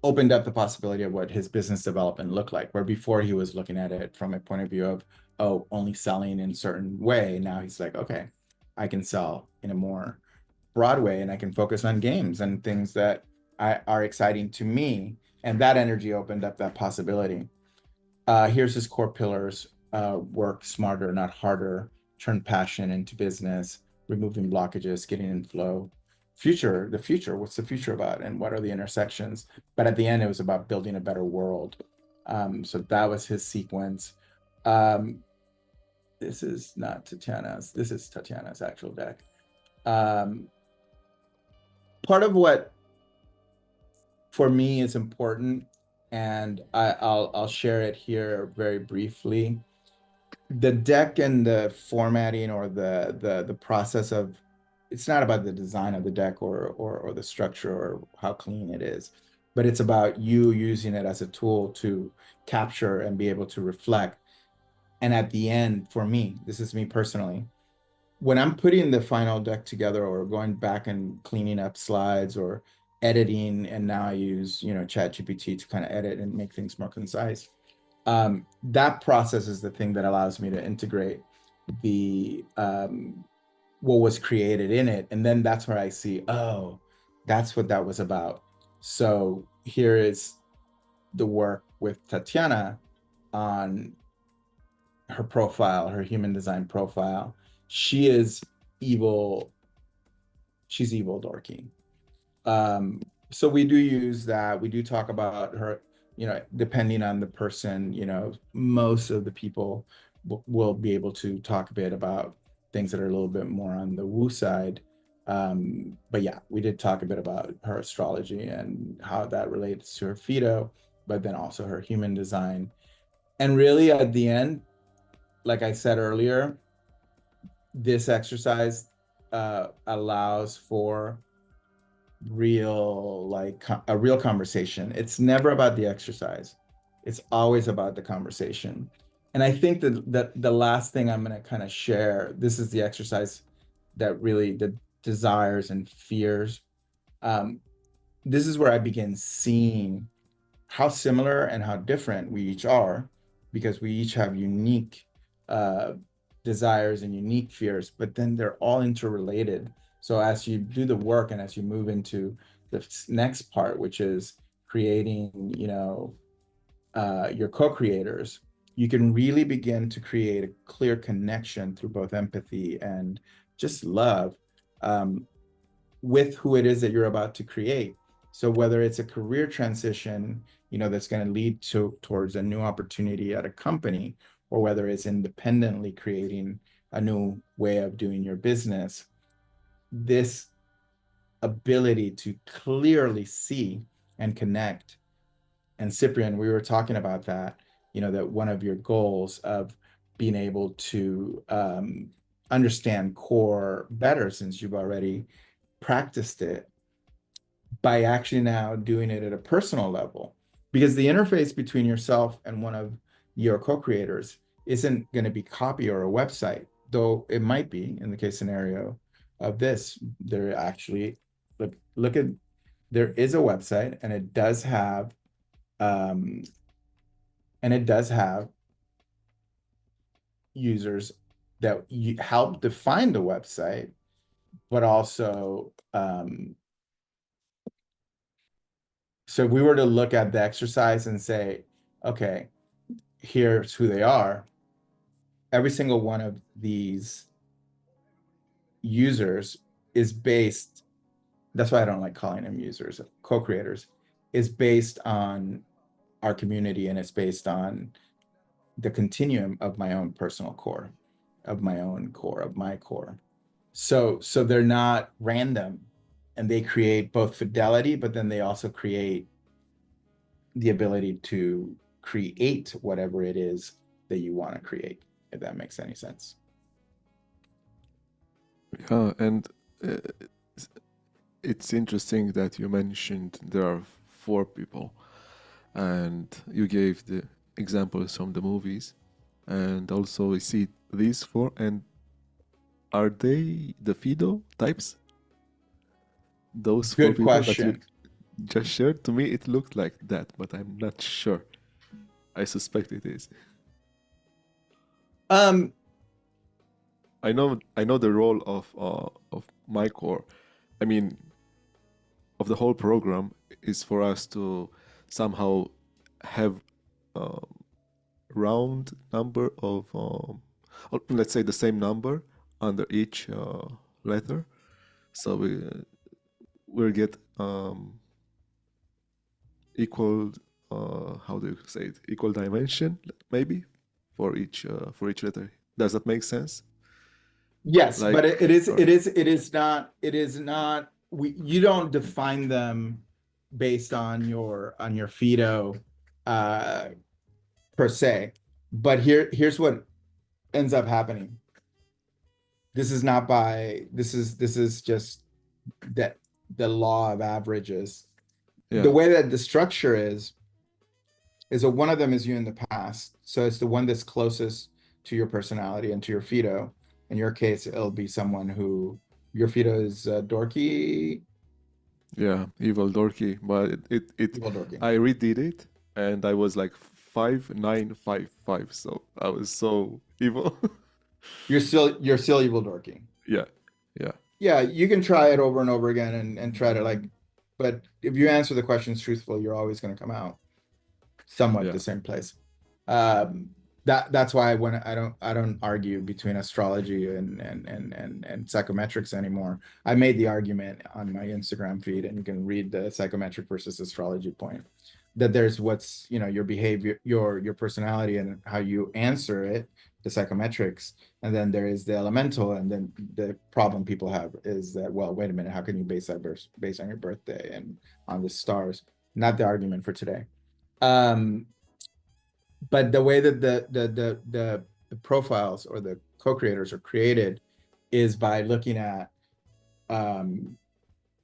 opened up the possibility of what his business development looked like, where before he was looking at it from a point of view of, oh, only selling in a certain way. Now he's like, okay, I can sell in a more broad way, and I can focus on games and things that are exciting to me. And that energy opened up that possibility. Here's his core pillars: work smarter, not harder, turn passion into business, removing blockages, getting in flow. The future, what's the future about, and what are the intersections? But at the end, it was about building a better world. So that was his sequence. This is not Tatiana's, this is Tatiana's actual deck. Part of what for me is important, and I'll share it here very briefly. The deck and the formatting or the process of, it's not about the design of the deck or the structure or how clean it is, but it's about you using it as a tool to capture and be able to reflect. And at the end, for me, this is me personally, when I'm putting the final deck together or going back and cleaning up slides or editing, and now I use, ChatGPT to kind of edit and make things more concise. That process is the thing that allows me to integrate the what was created in it, and then that's where I see, oh, that's what that was about. So here is the work with Tatiana on her profile, her human design profile. She is evil. She's evil dorky. So we do use that. We do talk about her, depending on the person, most of the people will be able to talk a bit about things that are a little bit more on the woo side. But yeah, we did talk a bit about her astrology and how that relates to her Fido, but then also her human design. And really at the end, like I said earlier, this exercise allows for a real conversation. It's never about the exercise. It's always about the conversation. And I think that the last thing I'm going to kind of share, this is the exercise that really, the desires and fears. This is where I begin seeing how similar and how different we each are, because we each have unique desires and unique fears, but then they're all interrelated. So as you do the work and as you move into the next part, which is creating, your co-creators, you can really begin to create a clear connection through both empathy and just love with who it is that you're about to create. So whether it's a career transition, that's going to lead towards a new opportunity at a company, or whether it's independently creating a new way of doing your business, this ability to clearly see and connect. And Cyprian, we were talking about that, that one of your goals of being able to understand core better, since you've already practiced it, by actually now doing it at a personal level, because the interface between yourself and one of your co-creators isn't going to be copy or a website, though it might be in the case scenario of this. They're actually, look at there is a website, and it does have users that you help define the website, but also so if we were to look at the exercise and say, okay, here's who they are, every single one of these users is based, that's why I don't like calling them users, co-creators, is based on our community, and it's based on the continuum of my own personal core, of my core. So they're not random, and they create both fidelity, but then they also create the ability to create whatever it is that you want to create, if that makes any sense. Yeah, and it's interesting that you mentioned there are 4 people, and you gave the examples from the movies, and also we see these 4, and are they the Fido types? Those 4 Good people that you question. just shared? To me, it looked like that, but I'm not sure. I suspect it is. I know the role of my core. I mean, of the whole program is for us to somehow have round number of, or let's say the same number under each letter, so we'll get equal, how do you say it? Equal dimension, maybe, for each letter. Does that make sense? Yes, Like, but it is or- not you don't define them based on your Fido per se. But here's what ends up happening. This is just that the law of averages. Yeah. The way that the structure is that one of them is you in the past. So it's the one that's closest to your personality and to your Fido. In your case, it'll be someone who your Fido is dorky. Yeah, evil dorky, but Evil dorky. I redid it, and I was like 5955, so I was so evil. You're still evil dorky. Yeah. Yeah, you can try it over and over again and try to but if you answer the questions truthfully, you're always going to come out somewhat Yeah. the same place. That's why when I don't argue between astrology and psychometrics anymore. I made the argument on my Instagram feed, and you can read the psychometric versus astrology point, that there's what's, your behavior, your personality, and how you answer it, the psychometrics, and then there is the elemental. And then the problem people have is that, well, wait a minute, how can you base that based on your birthday and on the stars? Not the argument for today. But the way that the profiles or the co-creators are created is by looking at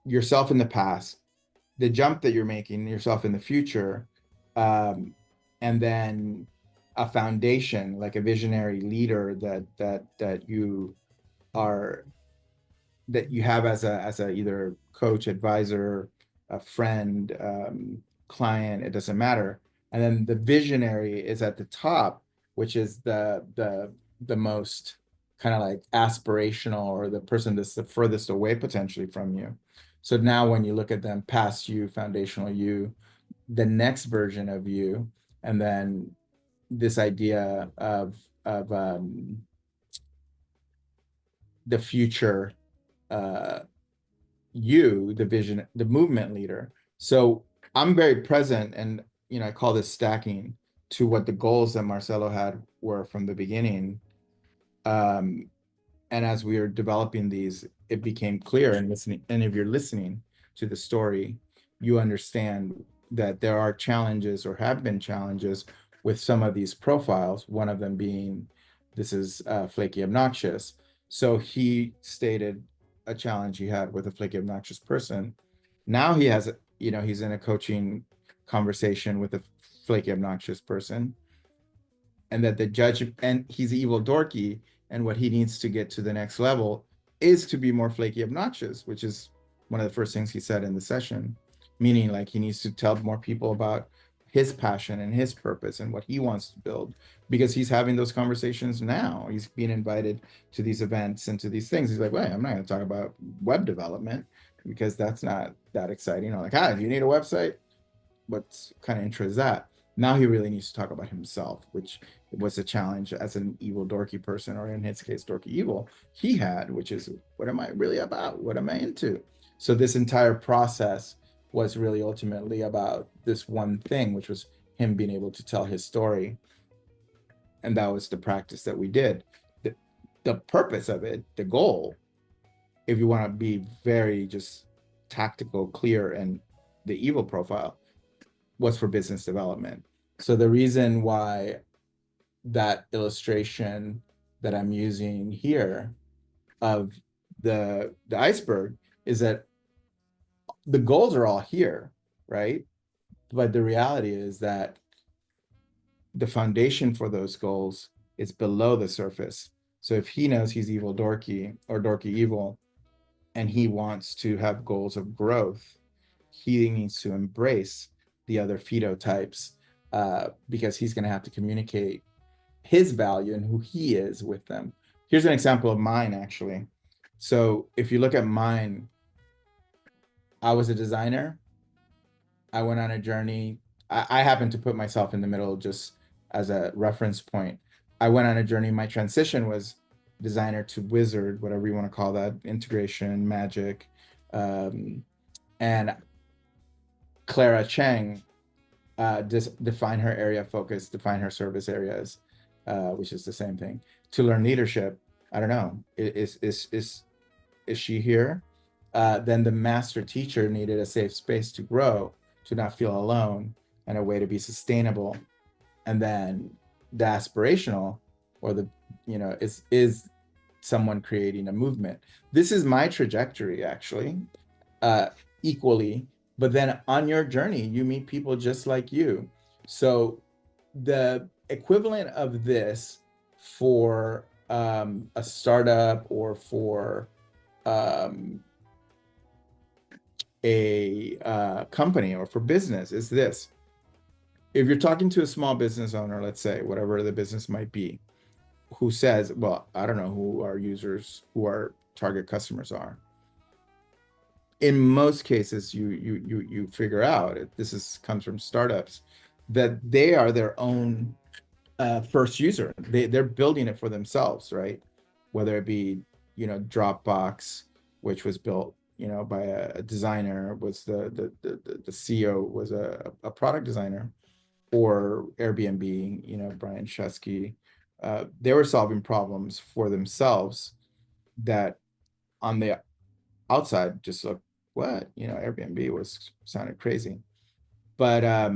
yourself in the past, the jump that you're making, yourself in the future, and then a foundation, like a visionary leader that you are, that you have as a either coach, advisor, a friend, client, it doesn't matter. And then the visionary is at the top, which is the most kind of like aspirational, or the person that's the furthest away potentially from you. So now when you look at them, past you, foundational you, the next version of you, and then this idea of the future you, the vision, the movement leader. So I'm very present, and I call this stacking to what the goals that Marcelo had were from the beginning. And as we were developing these, it became clear, and listening, and if you're listening to the story, you understand that there are challenges, or have been challenges, with some of these profiles, one of them being, this is flaky obnoxious. So he stated a challenge he had with a flaky obnoxious person. Now he has, he's in a coaching conversation with a flaky obnoxious person, and that the judge, and he's evil dorky, and what he needs to get to the next level is to be more flaky obnoxious, which is one of the first things he said in the session. meaning like he needs to tell more people about his passion and his purpose and what he wants to build, because he's having those conversations now. He's being invited to these events and to these things. He's like, wait, I'm not going to talk about web development because that's not that exciting. I'm like, do you need a website? What kind of intro is that? Now he really needs to talk about himself, which was a challenge as an evil dorky person, or in his case dorky evil, he had, which is, what am I really about? What am I into? So this entire process was really ultimately about this one thing, which was him being able to tell his story. And that was the practice that we did. The purpose of it, the goal, if you want to be very just tactical, clear, and the evil profile, was for business development. So the reason why that illustration that I'm using here of the iceberg is that the goals are all here, right? But the reality is that the foundation for those goals is below the surface. So if he knows he's evil dorky or dorky evil, and he wants to have goals of growth, he needs to embrace the other phenotypes, because he's going to have to communicate his value and who he is with them. Here's an example of mine, actually. So if you look at mine, I was a designer. I went on a journey. I happen to put myself in the middle just as a reference point. I went on a journey. My transition was designer to wizard, whatever you want to call that, integration, magic. And Clara Cheng define her area of focus, define her service areas, which is the same thing. To learn leadership, I don't know, is she here? Then the master teacher needed a safe space to grow, to not feel alone, and a way to be sustainable. And then the aspirational, or the, is someone creating a movement. This is my trajectory, actually, equally. But then on your journey, you meet people just like you. So the equivalent of this for a startup or for a company or for business is this. If you're talking to a small business owner, let's say, whatever the business might be, who says, well, I don't know who our users, who our target customers are. In most cases, you figure out, comes from startups, that they are their own first user. They're building it for themselves, right? Whether it be, Dropbox, which was built, by a designer, was the CEO was a product designer, or Airbnb, Brian Chesky. They were solving problems for themselves that on the outside just looked, what, Airbnb sounded crazy. But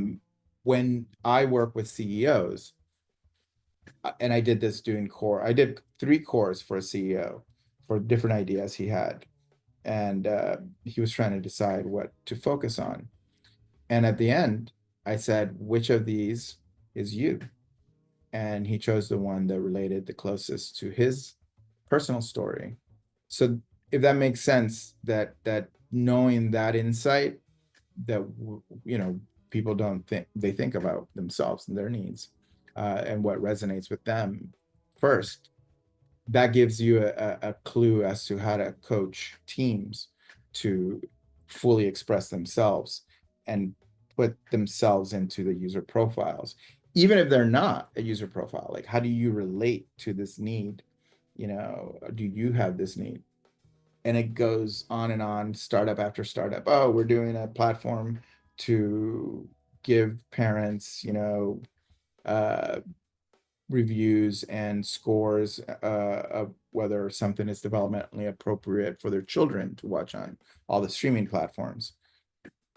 when I work with CEOs, and I did this doing core, I did 3 cores for a CEO for different ideas he had, and he was trying to decide what to focus on. And at the end, I said, which of these is you? And he chose the one that related the closest to his personal story. So if that makes sense, that knowing that insight, that people don't think, they think about themselves and their needs, and what resonates with them first, that gives you a clue as to how to coach teams to fully express themselves and put themselves into the user profiles, even if they're not a user profile. Like, how do you relate to this need? Do you have this need? And it goes on and on, startup after startup. Oh, we're doing a platform to give parents, reviews and scores of whether something is developmentally appropriate for their children to watch on all the streaming platforms.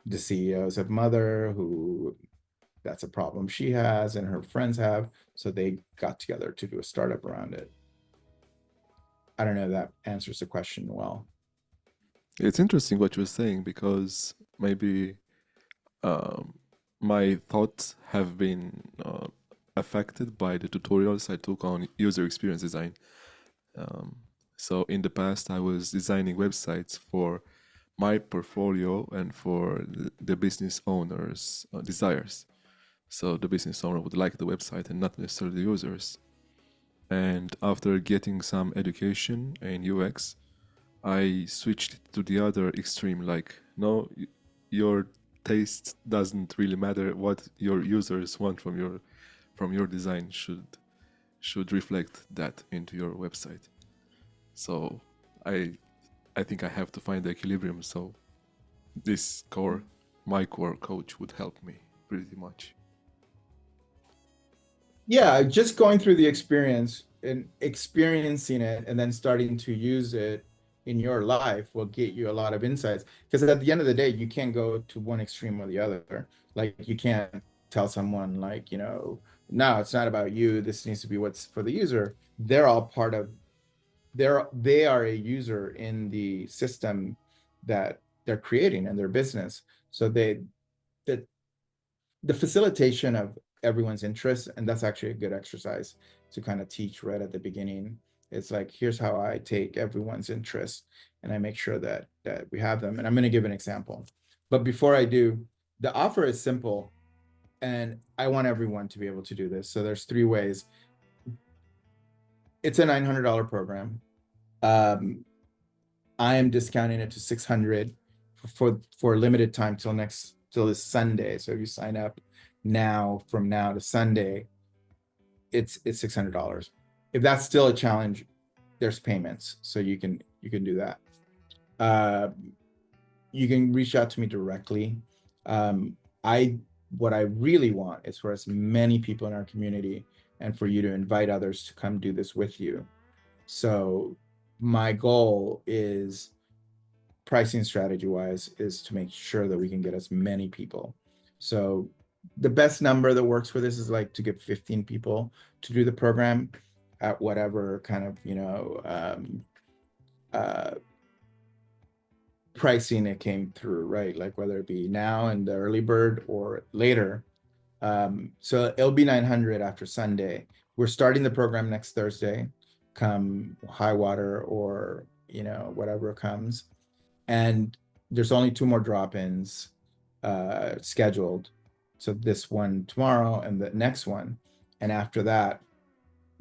The CEOs of Mother, who that's a problem she has and her friends have, so they got together to do a startup around it. I don't know if that answers the question well. It's interesting what you're saying, because maybe my thoughts have been affected by the tutorials I took on user experience design. So in the past, I was designing websites for my portfolio and for the business owner's desires. So the business owner would like the website and not necessarily the users. And after getting some education in UX, I switched to the other extreme, like, no, your taste doesn't really matter. What your users want from your design should reflect that into your website. So I think I have to find the equilibrium. So my core coach would help me pretty much. Yeah, just going through the experience and experiencing it and then starting to use it in your life will get you a lot of insights. Because at the end of the day, you can't go to one extreme or the other. Like you can't tell someone like, no, it's not about you. This needs to be what's for the user. They're all part of, they are a user in the system that they're creating in their business. So the facilitation of everyone's interests, and that's actually a good exercise to kind of teach right at the beginning. It's like, here's how I take everyone's interests and I make sure that we have them. And I'm going to give an example. But before I do, the offer is simple and I want everyone to be able to do this. So there's 3 ways. It's a $900 program. I am discounting it to $600 for a limited time till this Sunday. So if you sign up from now to Sunday, it's $600. If that's still a challenge, there's payments, so you can do that. You can reach out to me directly. What I really want is for as many people in our community and for you to invite others to come do this with you. So my goal is, pricing strategy wise, is to make sure that we can get as many people. So the best number that works for this is like to get 15 people to do the program at whatever kind of pricing it came through, right? Like whether it be now in the early bird or later. So it'll be 900 after Sunday. We're starting the program next Thursday, come high water or whatever comes. And there's only 2 more drop-ins scheduled. So this one tomorrow and the next one. And after that,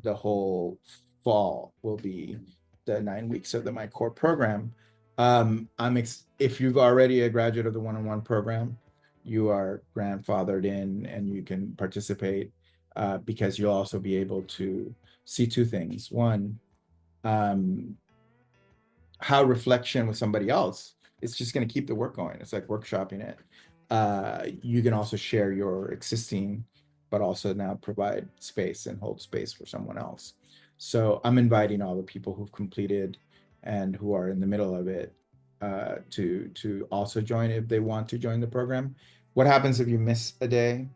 the whole fall will be the 9 weeks of my core program. If you've already a graduate of the one-on-one program, you are grandfathered in and you can participate because you'll also be able to see 2 things. One, how reflection with somebody else, it's just going to keep the work going. It's like workshopping it. You can also share your existing, but also now provide space and hold space for someone else. So I'm inviting all the people who've completed and who are in the middle of it to also join if they want to join the program. What happens if you miss a day?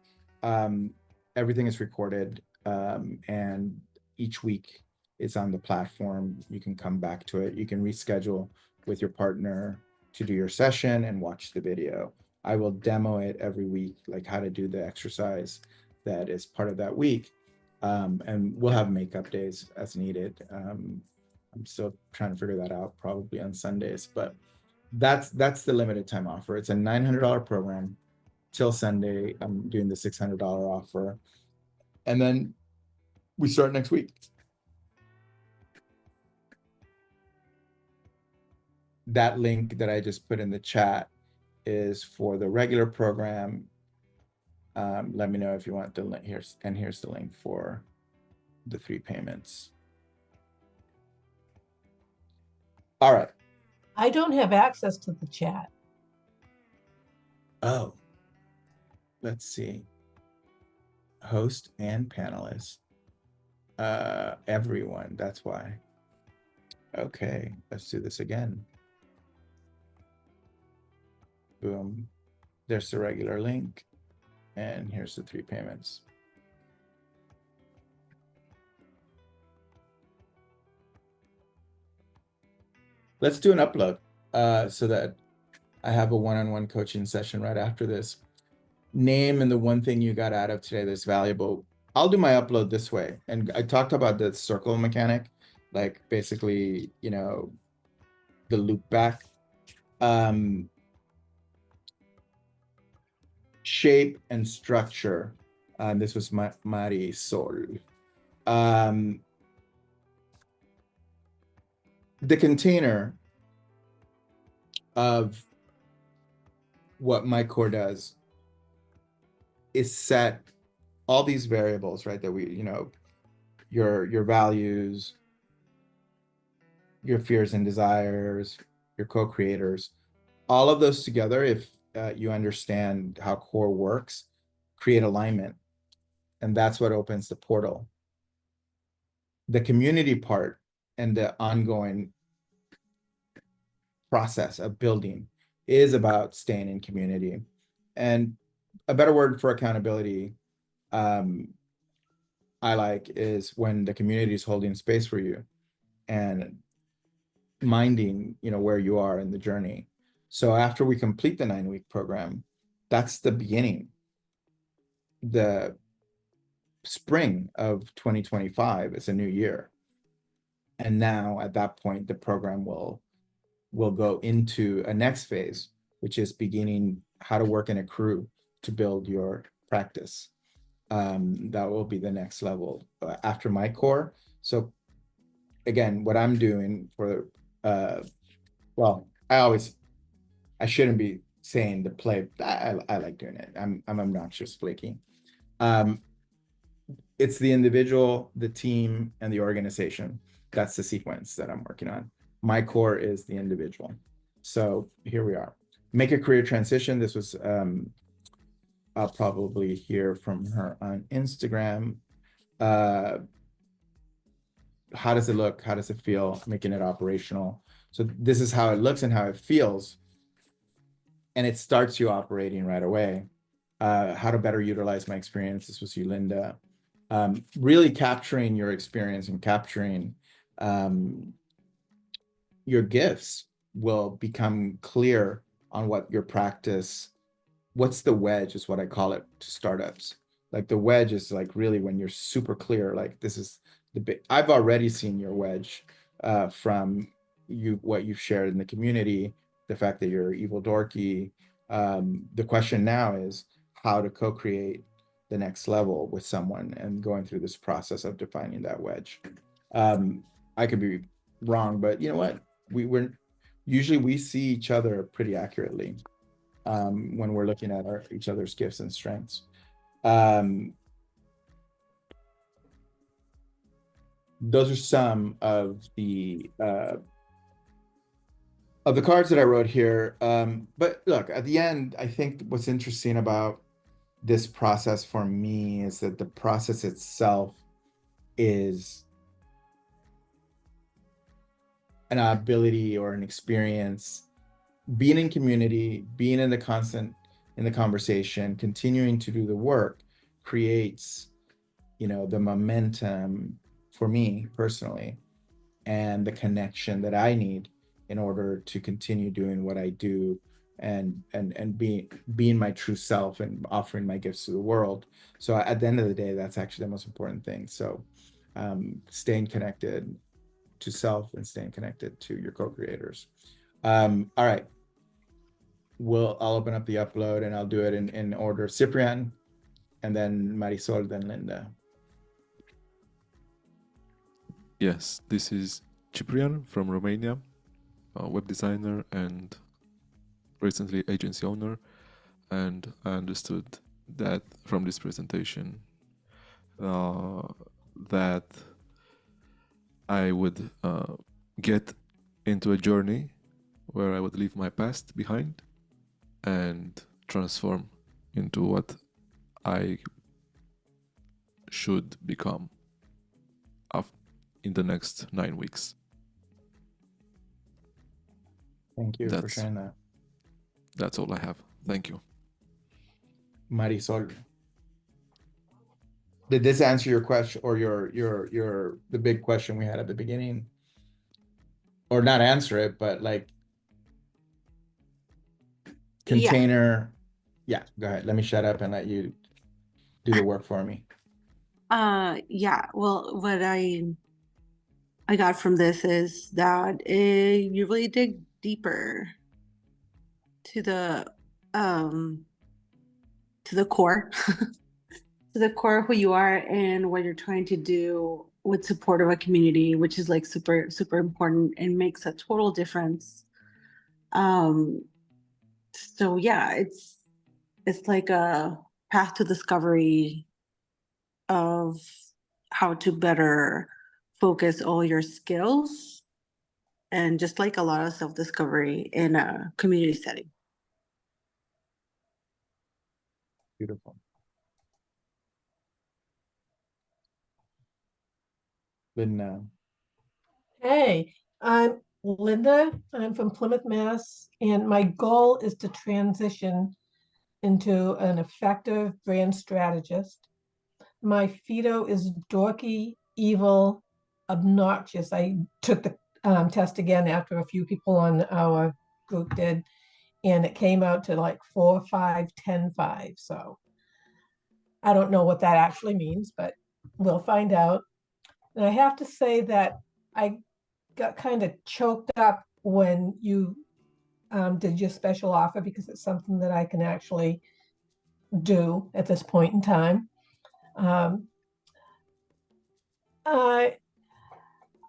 Everything is recorded, and each week it's on the platform. You can come back to it. You can reschedule with your partner to do your session and watch the video. I will demo it every week, like how to do the exercise that is part of that week. And we'll have makeup days as needed. I'm still trying to figure that out, probably on Sundays, but that's the limited time offer. It's a $900 program till Sunday. I'm doing the $600 offer. And then we start next week. That link that I just put in the chat is for the regular program. Let me know if you want the link. Here's the link for the 3 payments. All right. I don't have access to the chat. Oh, let's see. Host and panelists. Everyone, that's why. Okay, let's do this again. Boom. There's the regular link. And here's the 3 payments. Let's do an upload so that I have a one-on-one coaching session right after this. Name and the one thing you got out of today that's valuable. I'll do my upload this way. And I talked about the circle mechanic, like basically, the loop back. shape and structure. This was Marisol. The container of what my core does is set all these variables, right? That we, your values, your fears and desires, your co-creators, all of those together, if you understand how core works, create alignment. And that's what opens the portal. The community part and the ongoing process of building is about staying in community. And a better word for accountability, I like, is when the community is holding space for you and minding, where you are in the journey. So after we complete the 9-week program, that's the beginning. The spring of 2025 is a new year. And now at that point, the program will go into a next phase, which is beginning how to work in a crew to build your practice. That will be the next level after my core. So again, what I'm doing for, well, I shouldn't be saying the play. I like doing it. I'm obnoxious, flaky. It's the individual, the team, and the organization. That's the sequence that I'm working on. My core is the individual. So here we are. Make a career transition. This was, I'll probably hear from her on Instagram. How does it look? How does it feel? Making it operational. So this is how it looks and how it feels. And it starts you operating right away. How to better utilize my experience. This was you, Linda. Really capturing your experience and capturing your gifts will become clear on what your practice, what's the wedge is what I call it to startups. Like the wedge is like really when you're super clear, like this is the big, I've already seen your wedge from what you've shared in the community, the fact that you're evil dorky. The question now is how to co-create the next level with someone and going through this process of defining that wedge. I could be wrong, but you know what? We see each other pretty accurately when we're looking at each other's gifts and strengths. Those are some of the cards that I wrote here. But look, at the end, I think what's interesting about this process for me is that the process itself is an ability or an experience. Being in community, being in the conversation, continuing to do the work creates, the momentum for me personally, and the connection that I need in order to continue doing what I do and being my true self and offering my gifts to the world. So at the end of the day, that's actually the most important thing. So staying connected to self and staying connected to your co-creators. All right. I'll open up the upload and I'll do it in order. Cyprian, and then Marisol, then Linda. Yes, this is Ciprian from Romania, a web designer and recently agency owner. And I understood that from this presentation that I would get into a journey where I would leave my past behind and transform into what I should become in the next 9 weeks. Thank you for sharing that. That's all I have. Thank you. Marisol, did this answer your question or the big question we had at the beginning? Or not answer it, but like container. Yeah, go ahead. Let me shut up and let you do the work for me. Yeah, well, what I got from this is that you really dig deeper to the um to the core to the core of who you are and what you're trying to do with support of a community, which is like super, super important and makes a total difference. Um, so yeah, it's like a path to discovery of how to better focus all your skills and just like a lot of self-discovery in a community setting. Beautiful. Linda. Hey, I'm Linda. I'm from Plymouth, Mass. And my goal is to transition into an effective brand strategist. My Fido is dorky, evil, obnoxious. I took the test again after a few people on our group did, and it came out to like 4, 5, 10, 5. So I don't know what that actually means, but we'll find out. And I have to say that I got kind of choked up when you did your special offer because it's something that I can actually do at this point in time. Um, I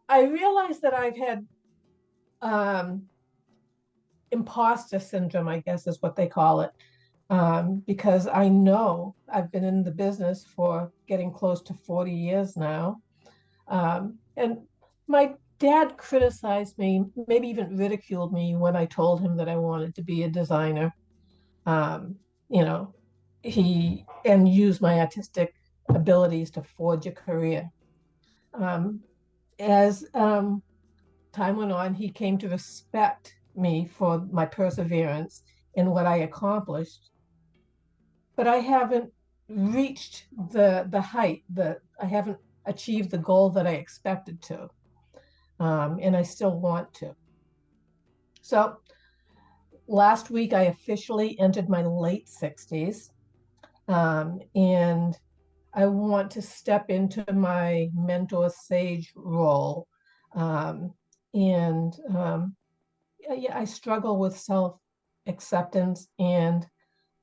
I realize that I've had um, imposter syndrome, I guess is what they call it, because I know I've been in the business for getting close to 40 years now. And my dad criticized me, maybe even ridiculed me when I told him that I wanted to be a designer. Um, you know, and use my artistic abilities to forge a career. As time went on, he came to respect me for my perseverance in what I accomplished. But I haven't reached the height that I haven't achieved the goal that I expected to, and I still want to. So last week, I officially entered my late 60s, and I want to step into my mentor sage role. And yeah, I struggle with self acceptance, and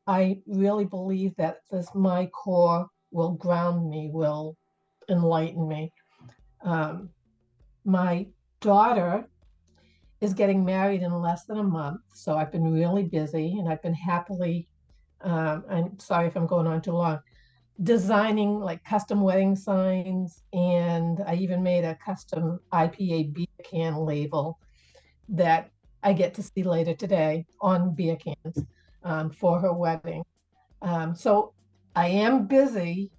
I really believe that my core will ground me, will enlighten me. My daughter is getting married in less than a month, so I've been really busy, and I've been happily. I'm sorry if I'm going on too long. Designing like custom wedding signs, and I even made a custom IPA beer can label that I get to see later today on beer cans for her wedding. So I am busy,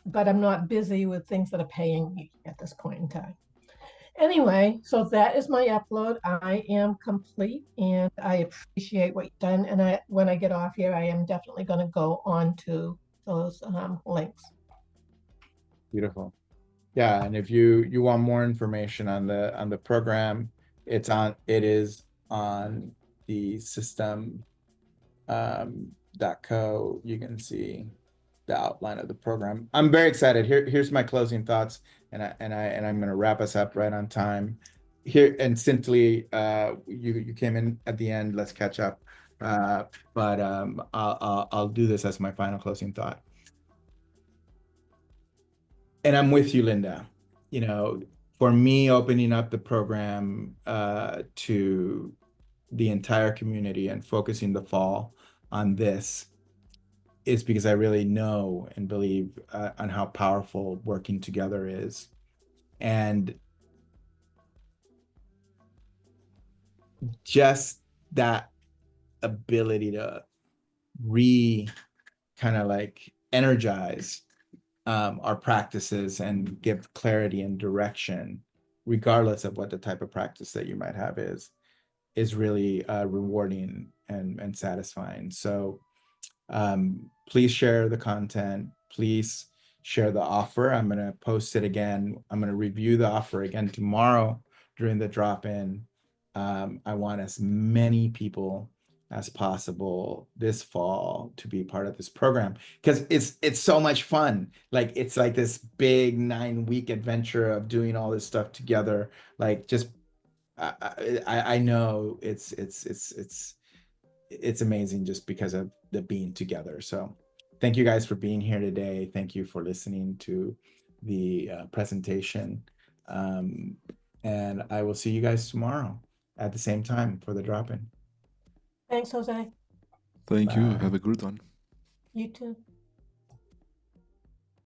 but I'm not busy with things that are paying me at this point in time. Anyway, so that is my upload. I am complete and I appreciate what you've done. And when I get off here, I am definitely going to go on to those links. Beautiful. Yeah, and if you want more information on the program, it is on the system .co. You can see the outline of the program. I'm very excited. Here's my closing thoughts, and I'm going to wrap us up right on time. Here, and simply, you came in at the end. Let's catch up. But I'll do this as my final closing thought. And I'm with you, Linda. You know, for me, opening up the program to the entire community and focusing the fall on this is because I really know and believe on how powerful working together is. And just that ability to kind of like energize our practices and give clarity and direction, regardless of what the type of practice that you might have is really rewarding and satisfying. So please share the content. Please share the offer. I'm going to post it again. I'm going to review the offer again tomorrow during the drop-in. I want as many people as possible this fall to be part of this program because it's so much fun. Like it's like this big 9-week adventure of doing all this stuff together. Like just I know it's it's amazing just because of the being together. So thank you guys for being here today. Thank you for listening to the presentation. And I will see you guys tomorrow at the same time for the drop-in. Thanks, Jose. Thank you. Bye. Have a good one. You too.